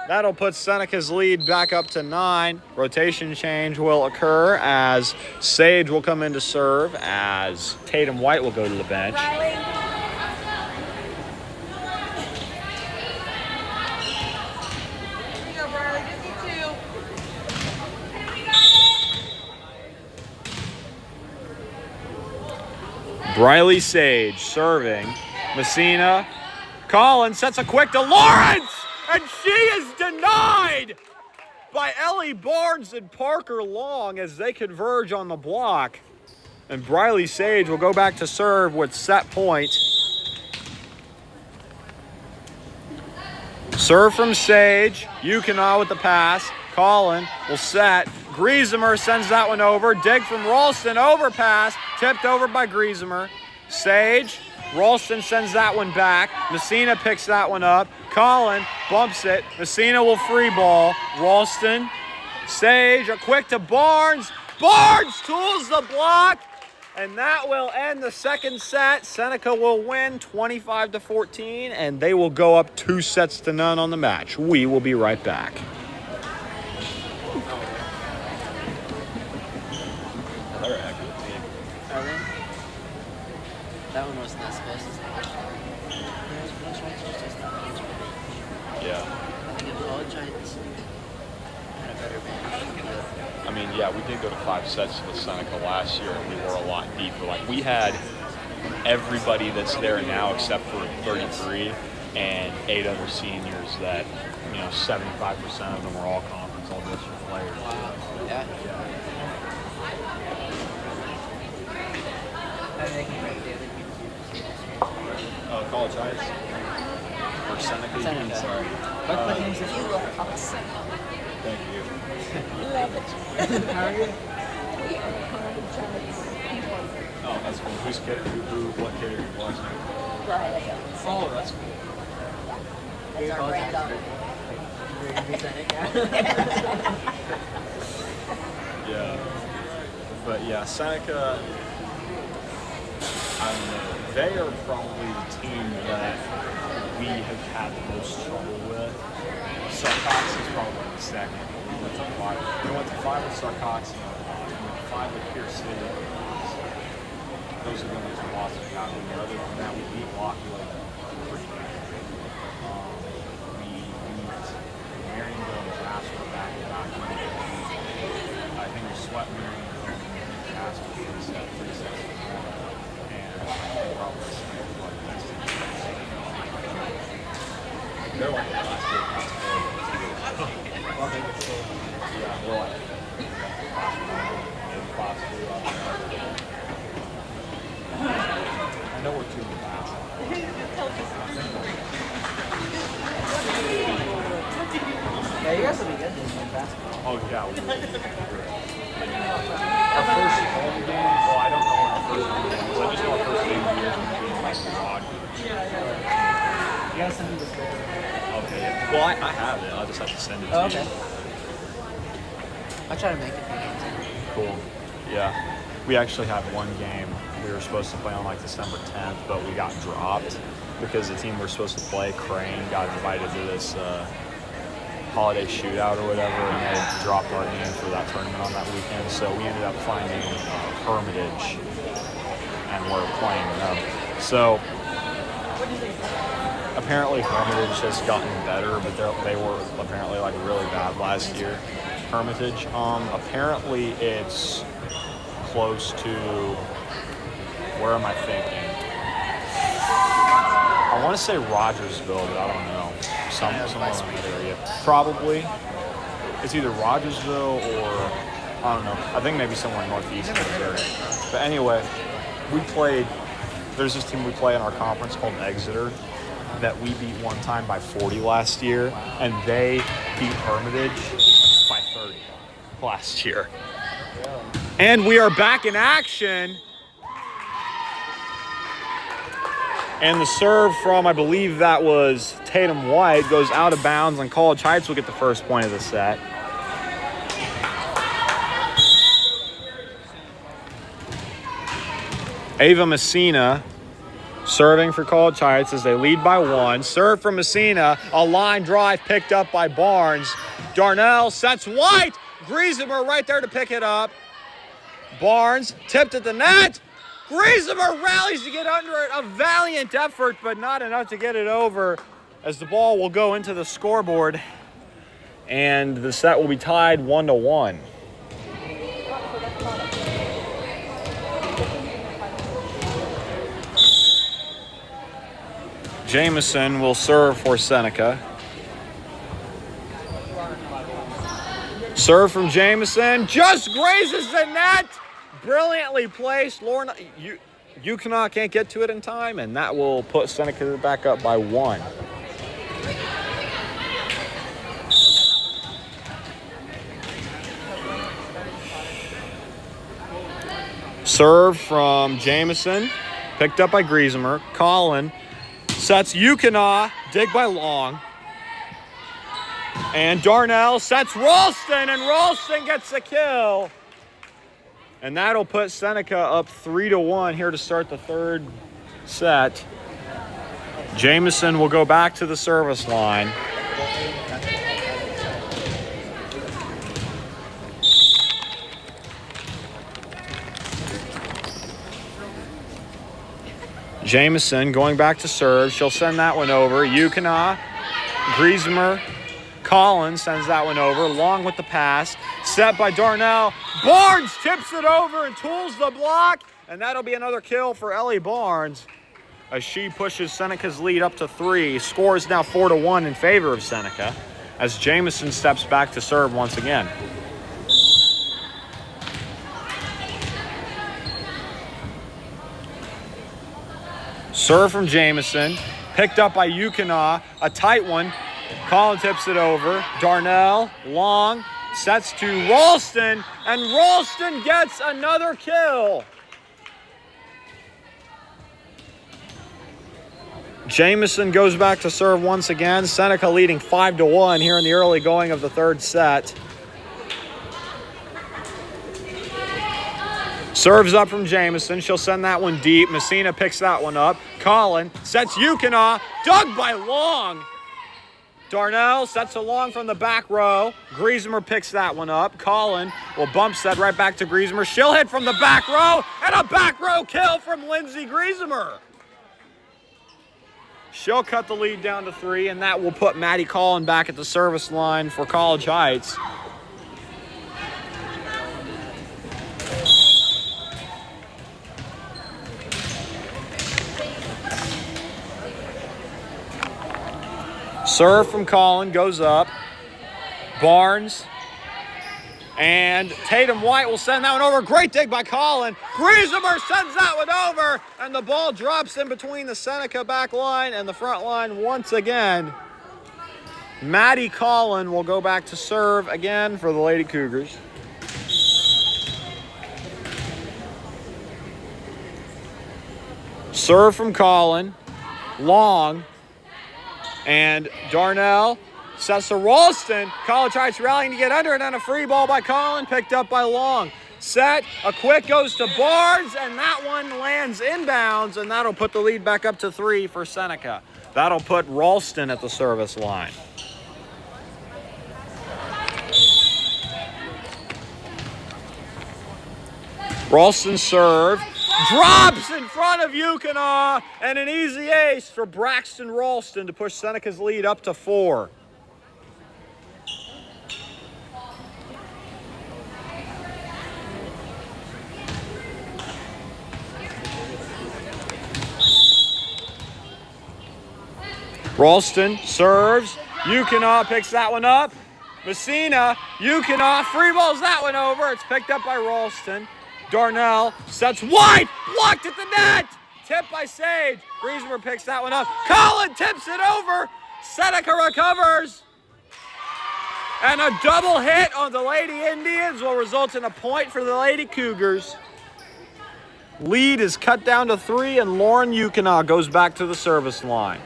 That'll put Seneca's lead back up to 9. Rotation change will occur as Sage will come in to serve, as Tatum White will go to the bench. Briley Sage serving. Messina. Collins sets a quick to Lawrence! And she is denied by Ellie Barnes and Parker Long as they converge on the block. And Briley Sage will go back to serve with set point. Serve from Sage. Yukina with the pass. Collin will set. Griesemer sends that one over. Dig from Ralston. Overpass. Tipped over by Griesemer. Sage Ralston sends that one back. Messina picks that one up. Colin bumps it. Messina will free ball. Ralston, Sage, a quick to Barnes. Barnes tools the block, and that will end the second set. Seneca will win 25-14, and they will go up 2-0 on the match. We will be right back. That one wasn't as close as that. Yeah. I think the College Giants had a better bench. I mean, yeah, we did go to 5 sets with Seneca last year, and we were a lot deeper. Like, we had everybody that's there now except for 33 and 8 other seniors that, 75% of them were all conference, all district players. Wow. Yeah. I think you rank the other people. College Heights? Or Seneca? Seneca. Sorry. What teams did you look awesome? Thank you. How are you? Oh, that's cool. Who's kid? What kid are you watching? Oh, that's cool. That's our granddaughter. Yeah. But yeah, Seneca, I don't know. They are probably the team that we have had the most trouble with. Sarcox is probably the second. We went to 5. We went to 5 with Sarcox, and we went to 5 with Pierce City. Those are the only 2 losses we got. Other than that, we beat Lockwood pretty good. We beat Marionville and Jasper back-to-back. I think we swept Marionville and Jasper 3 sets. And I think probably like next to they're like the last year yeah, we're like possibly I know we're 2 in the past. Yeah, you guys will be good this year in basketball. Oh yeah, we will. Our first home game, well I don't know when our first home game was. I just know our first game of the year is going to be in Western Ogden. You gotta send me the score. Okay, yeah. Well I have it, I'll just have to send it to Okay. you. I'll try to make it for you. Cool. Yeah. We actually had one game we were supposed to play on like December 10th, but we got dropped because the team we were supposed to play, Crane, got invited to this holiday shootout or whatever, and they dropped our game for that tournament on that weekend. So we ended up finding Hermitage, and we're playing them. So apparently Hermitage has gotten better, but they were apparently like really bad last year. Hermitage. Apparently it's close to, where am I thinking? I want to say Rogersville, but I don't know. Somewhere in that area. Probably. It's either Rogersville or, I don't know. I think maybe somewhere northeast of Missouri. But anyway, there's this team we play in our conference called Exeter that we beat one time by 40 last year, and they beat Hermitage by 30 last year. And we are back in action. And the serve from, I believe that was Tatum White, goes out of bounds, and College Heights will get the first point of the set. Ava Messina serving for College Heights as they lead by 1. Serve from Messina, a line drive picked up by Barnes. Darnell sets White. Griesemer right there to pick it up. Barnes tipped at the net. Griesemer rallies to get under it. A valiant effort, but not enough to get it over, as the ball will go into the scoreboard, and the set will be tied 1-1. Jameson will serve for Seneca. Serve from Jameson, just grazes the net. Brilliantly placed. Lorna, Yukon can't get to it in time, and that will put Seneca back up by 1. Serve from Jameson. picked up by Griesemer. Collin sets Yukina, dig by Long. And Darnell sets Ralston, and Ralston gets the kill. And that'll put Seneca up 3-1 here to start the third set. Jamison will go back to the service line. Jamison going back to serve. She'll send that one over. Yukina, Griesemer, Collins sends that one over. Long with the pass. Set by Darnell. Barnes tips it over and tools the block. And that'll be another kill for Ellie Barnes as she pushes Seneca's lead up to 3. Score is now 4-1 in favor of Seneca as Jamison steps back to serve once again. Serve from Jamison, picked up by Yukina, a tight one. Collin tips it over. Darnell, Long, sets to Ralston, and Ralston gets another kill. Jamison goes back to serve once again. Seneca leading 5-1 here in the early going of the third set. Serves up from Jamison. She'll send that one deep. Messina picks that one up. Collin sets Yukina. Dug by Long. Darnell sets a Long from the back row. Griesemer picks that one up. Collin will bump set right back to Griesemer. She'll hit from the back row. And a back row kill from Lindsay Griesemer. She'll cut the lead down to 3, and that will put Maddie Collin back at the service line for College Heights. Serve from Collin goes up. Barnes and Tatum White will send that one over. Great dig by Collin. Griesemer sends that one over, and the ball drops in between the Seneca back line and the front line once again. Maddie Collin will go back to serve again for the Lady Cougars. Serve from Collin. Long. And Darnell sets to Ralston. College Heights rallying to get under it, and a free ball by Collin, picked up by Long. Set, a quick goes to Barnes, and that one lands inbounds, and that'll put the lead back up to 3 for Seneca. That'll put Ralston at the service line. Ralston serve. Drops in front of Yukina, and an easy ace for Braxton Ralston to push Seneca's lead up to 4. Ralston serves. Yukina picks that one up. Messina, Yukina, free balls that one over. It's picked up by Ralston. Darnell sets wide, blocked at the net. Tipped by Sage. Griesemer picks that one up. Collin tips it over. Seneca recovers. And a double hit on the Lady Indians will result in a point for the Lady Cougars. Lead is cut down to 3, and Lauren Yukina goes back to the service line.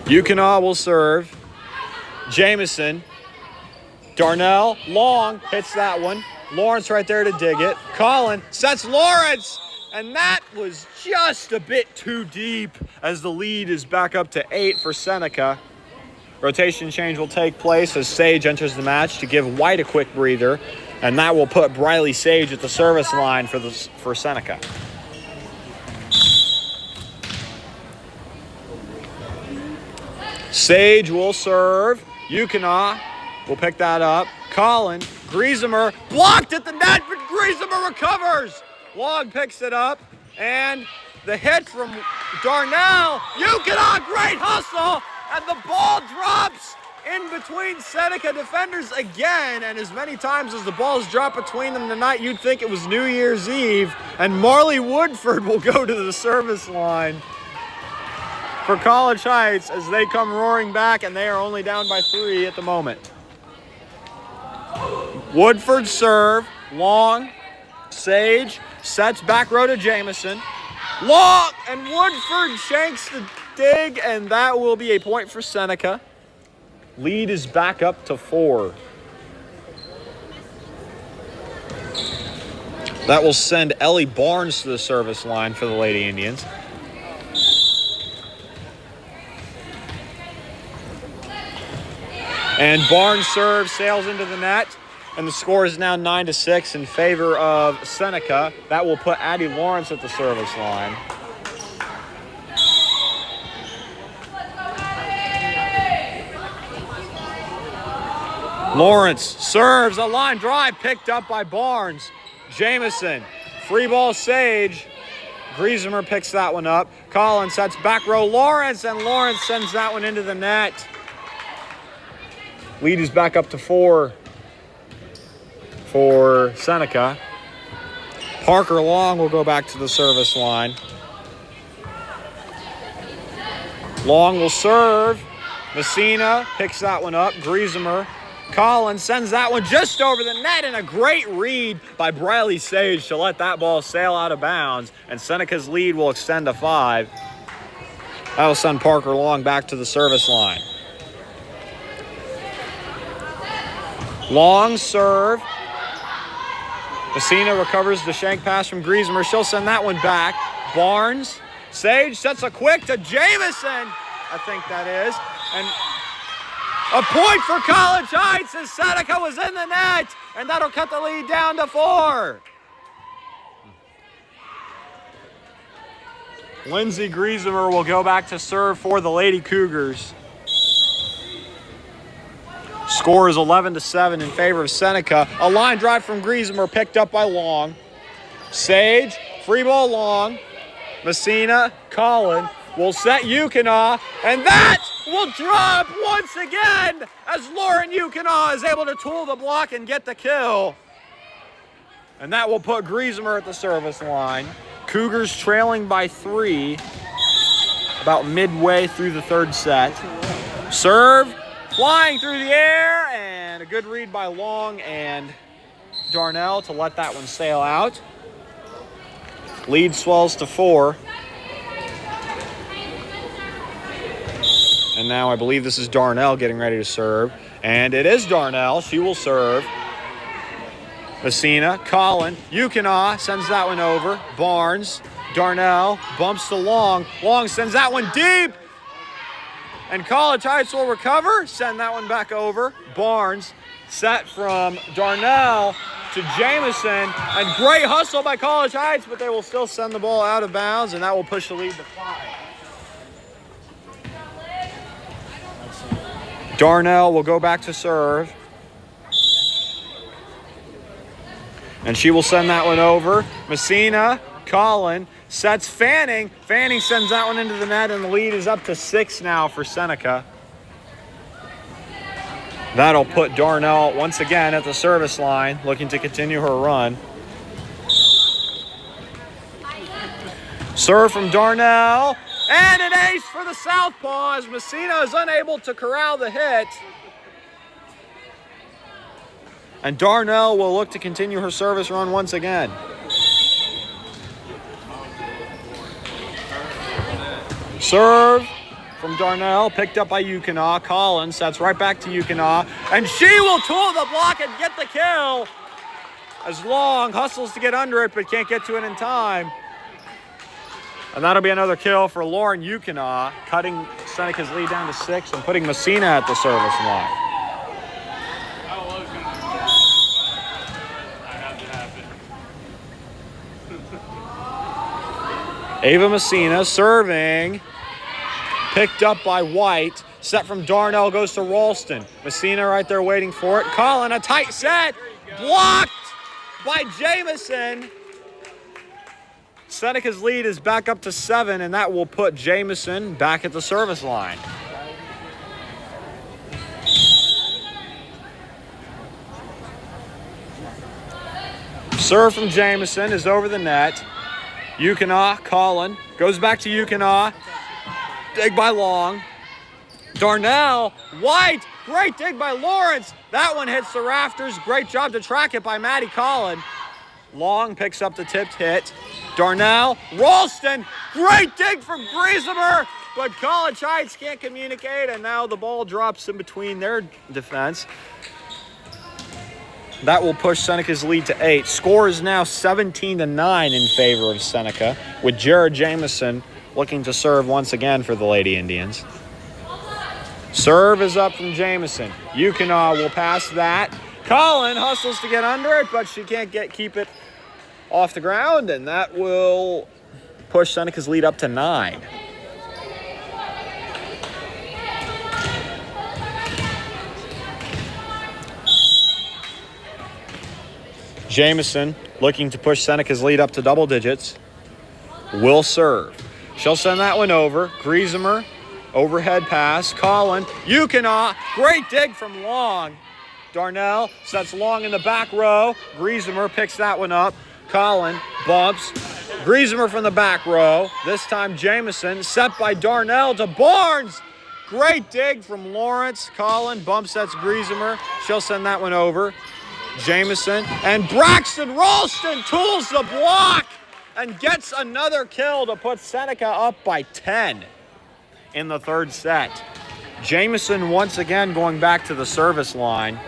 Yukina will serve. Jamison. Darnell. Long hits that one. Lawrence right there to dig it. Collin sets Lawrence. And that was just a bit too deep as the lead is back up to 8 for Seneca. Rotation change will take place as Sage enters the match to give White a quick breather. And that will put Briley Sage at the service line for Seneca. Sage will serve. Yukina will pick that up. Collin, Griesemer, blocked at the net, but Griesemer recovers. Long picks it up, and the hit from Darnell. Yukina, great hustle, and the ball drops in between Seneca defenders again, and as many times as the balls drop between them tonight, you'd think it was New Year's Eve, and Marley Woodford will go to the service line for College Heights as they come roaring back, and they are only down by 3 at the moment. Woodford serve, long, Sage, sets back row to Jamison. Long, and Woodford shanks the dig, and that will be a point for Seneca. Lead is back up to 4. That will send Ellie Barnes to the service line for the Lady Indians. And Barnes serve, sails into the net, and the score is now 9-6 in favor of Seneca. That will put Addie Lawrence at the service line. Lawrence serves a line drive, picked up by Barnes. Jamison, free ball Sage. Griesemer picks that one up. Collins sets back row Lawrence, and Lawrence sends that one into the net. Lead is back up to 4 for Seneca. Parker Long will go back to the service line. Long will serve. Messina picks that one up. Griesemer. Collins sends that one just over the net, and a great read by Briley Sage to let that ball sail out of bounds, and Seneca's lead will extend to 5. That will send Parker Long back to the service line. Long serve. Messina recovers the shank pass from Griesemer. She'll send that one back. Barnes. Sage sets a quick to Jamison, I think that is. And a point for College Heights as Seneca was in the net, and that'll cut the lead down to 4. Lindsay Griesemer will go back to serve for the Lady Cougars. Score is 11-7 in favor of Seneca. A line drive from Griesemer picked up by Long. Sage, free ball Long. Messina, Collin will set Yukonaw, and that will drop once again as Lauren Yukonaw is able to tool the block and get the kill. And that will put Griesemer at the service line. Cougars trailing by 3 about midway through the 3rd set. Serve, flying through the air, and a good read by Long and Darnell to let that one sail out. Lead swells to 4. And now I believe this is Darnell getting ready to serve. And it is Darnell. She will serve. Messina, Collin, Yukonaw sends that one over. Barnes, Darnell, bumps to Long. Long sends that one deep. And College Heights will recover. Send that one back over. Barnes set from Darnell to Jamison. And great hustle by College Heights, but they will still send the ball out of bounds, and that will push the lead to 5. Darnell will go back to serve. And she will send that one over. Messina, Collin, sets Fanning. Fanning sends that one into the net, and the lead is up to 6 now for Seneca. That'll put Darnell once again at the service line, looking to continue her run. Serve from Darnell. And an ace for the southpaw as Messina is unable to corral the hit. And Darnell will look to continue her service run once again. Serve from Darnell, picked up by Yukonaw. Collins sets right back to Yukonaw. And she will tool the block and get the kill. As Long hustles to get under it, but can't get to it in time. And that'll be another kill for Lauren Yukonaw, cutting Seneca's lead down to 6 and putting Messina at the service line. Ava Messina serving, picked up by White, set from Darnell, goes to Ralston. Messina right there waiting for it. Collin, a tight set, blocked by Jamison. Seneca's lead is back up to 7, and that will put Jamison back at the service line. Serve from Jamison is over the net. Yukonaw, Collin, goes back to Yukonaw. Dig by Long. Darnell, White, great dig by Lawrence. That one hits the rafters. Great job to track it by Maddie Collin. Long picks up the tipped hit. Darnell, Ralston, great dig from Griesemer, but College Heights can't communicate, and now the ball drops in between their defense. That will push Seneca's lead to 8. Score is now 17-9 in favor of Seneca, with Jared Jamison looking to serve once again for the Lady Indians. Serve is up from Jamison. Yukina will pass that. Collin hustles to get under it, but she can't keep it off the ground, and that will push Seneca's lead up to 9. Jamison, looking to push Seneca's lead up to double digits, will serve. She'll send that one over. Griesemer, overhead pass. Collin, Yukina, great dig from Long. Darnell sets Long in the back row. Griesemer picks that one up. Collin bumps. Griesemer from the back row. This time Jamison, set by Darnell to Barnes. Great dig from Lawrence. Collin bump sets Griesemer. She'll send that one over. Jamison and Braxton Ralston tools the block and gets another kill to put Seneca up by 10 in the third set. Jamison once again going back to the service line.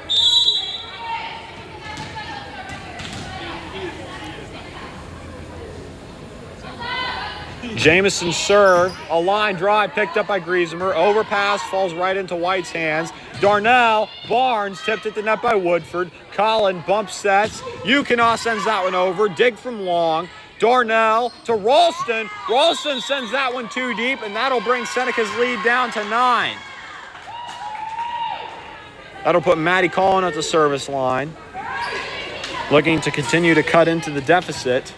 Jamison serve, a line drive picked up by Griesemer. Overpass falls right into White's hands. Darnell, Barnes tipped at the net by Woodford. Collin bump sets. Yukina sends that one over. Dig from Long. Darnell to Ralston. Ralston sends that one too deep, and that'll bring Seneca's lead down to 9. That'll put Maddie Collin at the service line, looking to continue to cut into the deficit.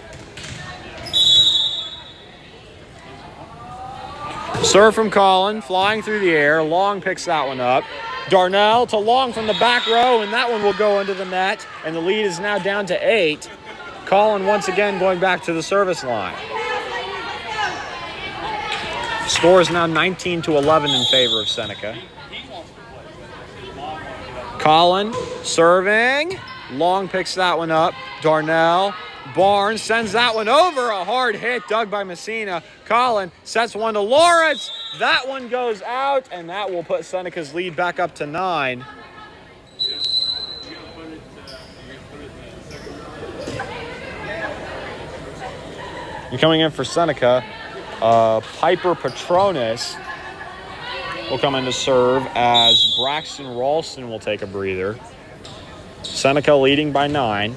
Serve from Collin, flying through the air. Long picks that one up. Darnell to Long from the back row, and that one will go into the net, and the lead is now down to 8. Collin once again going back to the service line. Score is now 19-11 in favor of Seneca. Collin serving. Long picks that one up. Darnell. Barnes sends that one over. A hard hit dug by Messina. Collin sets one to Lawrence. That one goes out, and that will put Seneca's lead back up to 9. You're coming in for Seneca. Piper Petronas will come in to serve as Braxton Ralston will take a breather. Seneca leading by 9.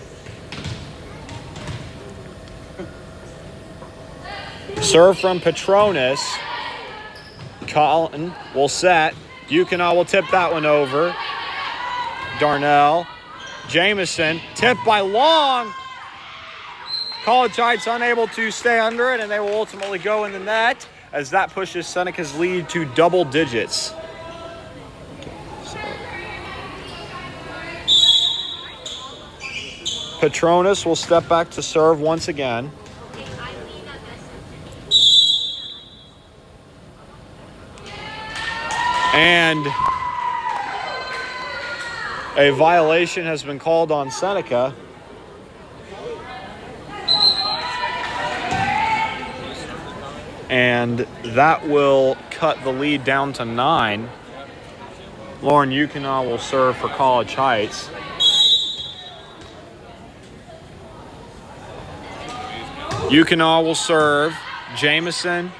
Serve from Petronas. Collin will set. Yukina will tip that one over. Darnell. Jamison. Tipped by Long. College Heights unable to stay under it, and they will ultimately go in the net as that pushes Seneca's lead to double digits. Petronas will step back to serve once again. And a violation has been called on Seneca. And that will cut the lead down to 9. Lauren Yukina will serve for College Heights. Yukina will serve. Jamison.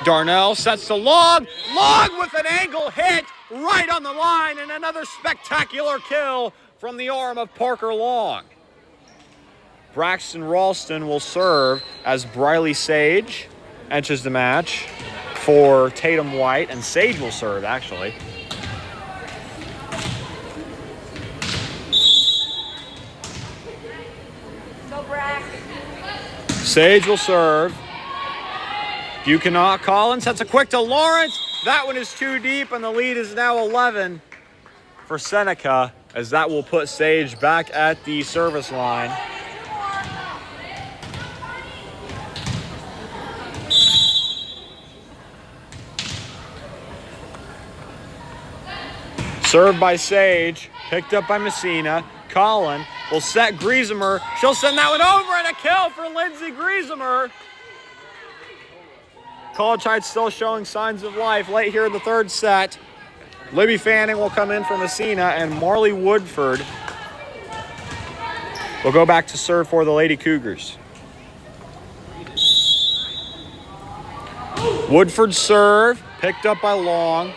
Darnell sets to Long. Long with an angle hit right on the line, and another spectacular kill from the arm of Parker Long. Braxton Ralston will serve as Briley Sage enters the match for Tatum White, and Sage will serve actually. Go Brack. Sage will serve. Yukina. Collins sets a quick to Lawrence. That one is too deep, and the lead is now 11 for Seneca, as that will put Sage back at the service line. Served by Sage, picked up by Messina. Colin will set Griesemer. She'll send that one over, and a kill for Lindsay Griesemer. College Heights still showing signs of life late here in the third set. Libby Fanning will come in for Messina, and Marley Woodford will go back to serve for the Lady Cougars. Woodford serve, picked up by Long.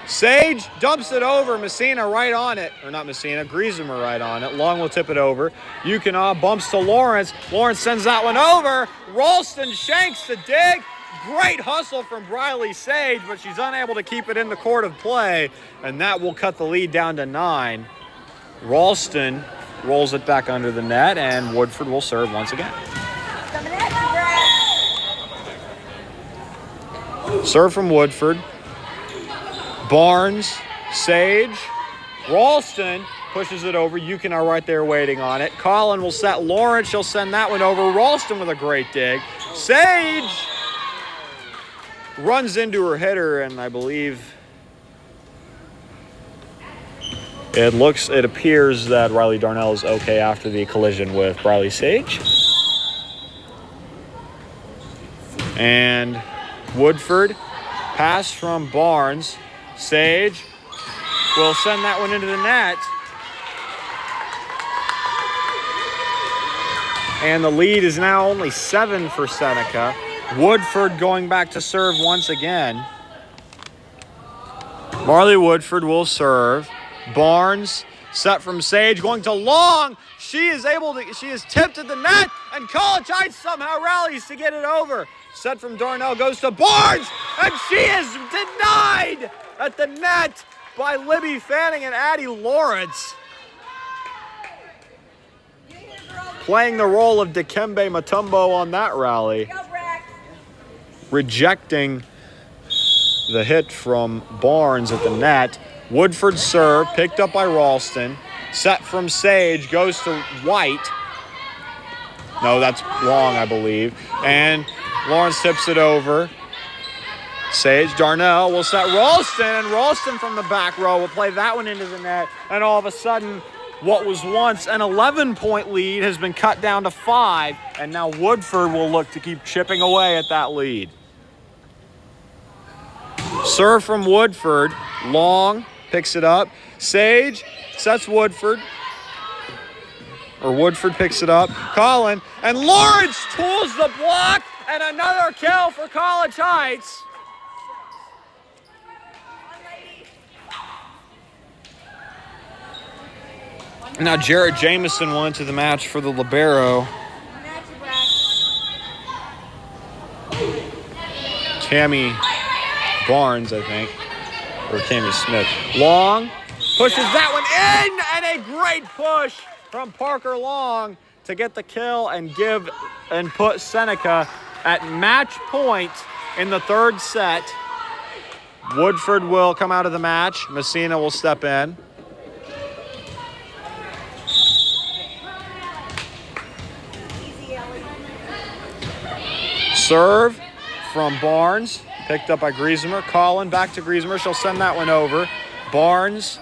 Sage dumps it over, Messina right on it. Or not Messina, Griesemer right on it. Long will tip it over. Yukina bumps to Lawrence. Lawrence sends that one over. Ralston shanks the dig. Great hustle from Briley Sage, but she's unable to keep it in the court of play, and that will cut the lead down to 9. Ralston rolls it back under the net, and Woodford will serve once again. Serve from Woodford. Barnes, Sage, Ralston pushes it over. Yukina right there waiting on it. Colin will set Lawrence. She'll send that one over. Ralston with a great dig. Sage runs into her hitter, and I believe it appears that Riley Darnell is okay after the collision with Briley Sage. And Woodford, pass from Barnes. Sage will send that one into the net. And the lead is now only 7 for Seneca. Woodford going back to serve once again. Marley Woodford will serve. Barnes set from Sage going to Long. She is tipped at the net, and College Heights somehow rallies to get it over. Set from Darnell goes to Barnes, and she is denied at the net by Libby Fanning and Addie Lawrence. Playing the role of Dikembe Mutombo on that rally. Rejecting the hit from Barnes at the net. Woodford serve, picked up by Ralston. Set from Sage, goes to White. No, that's Long, I believe. And Lawrence tips it over. Sage, Darnell will set Ralston, and Ralston from the back row will play that one into the net. And all of a sudden, what was once an 11-point lead has been cut down to 5, and now Woodford will look to keep chipping away at that lead. Serve from Woodford. Long picks it up. Sage sets Woodford. Or Woodford picks it up. Colin, and Lawrence tools the block, and another kill for College Heights. Now Jared Jameson went into the match for the libero. Tammy Barnes, I think, or Tammy Smith. Long pushes that one in, and a great push from Parker Long to get the kill and put Seneca at match point in the third set. Woodford will come out of the match. Messina will step in. Serve from Barnes, picked up by Griesemer. Colin back to Griesemer. She'll send that one over. Barnes,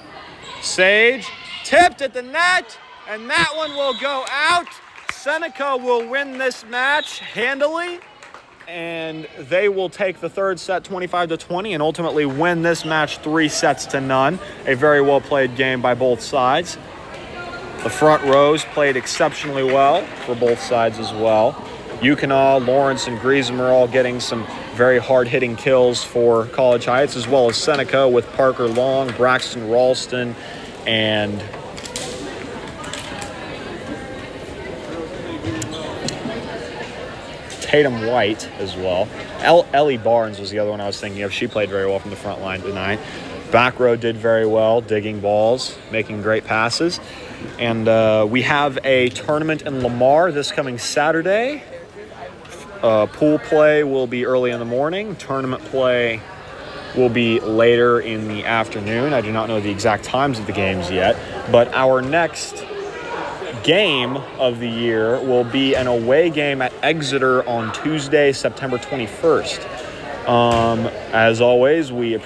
Sage, tipped at the net, and that one will go out. Seneca will win this match handily, and they will take the third set 25-20 and ultimately win this match 3-0. A very well played game by both sides. The front rows played exceptionally well for both sides as well. Yukina, Lawrence, and Griesemer all getting some very hard-hitting kills for College Heights, as well as Seneca with Parker Long, Braxton Ralston, and Tatum White as well. Ellie Barnes was the other one I was thinking of. She played very well from the front line tonight. Back row did very well, digging balls, making great passes. And we have a tournament in Lamar this coming Saturday. Pool play will be early in the morning. Tournament play will be later in the afternoon. I do not know the exact times of the games yet, but our next game of the year will be an away game at Exeter on Tuesday, September 21st. As always, we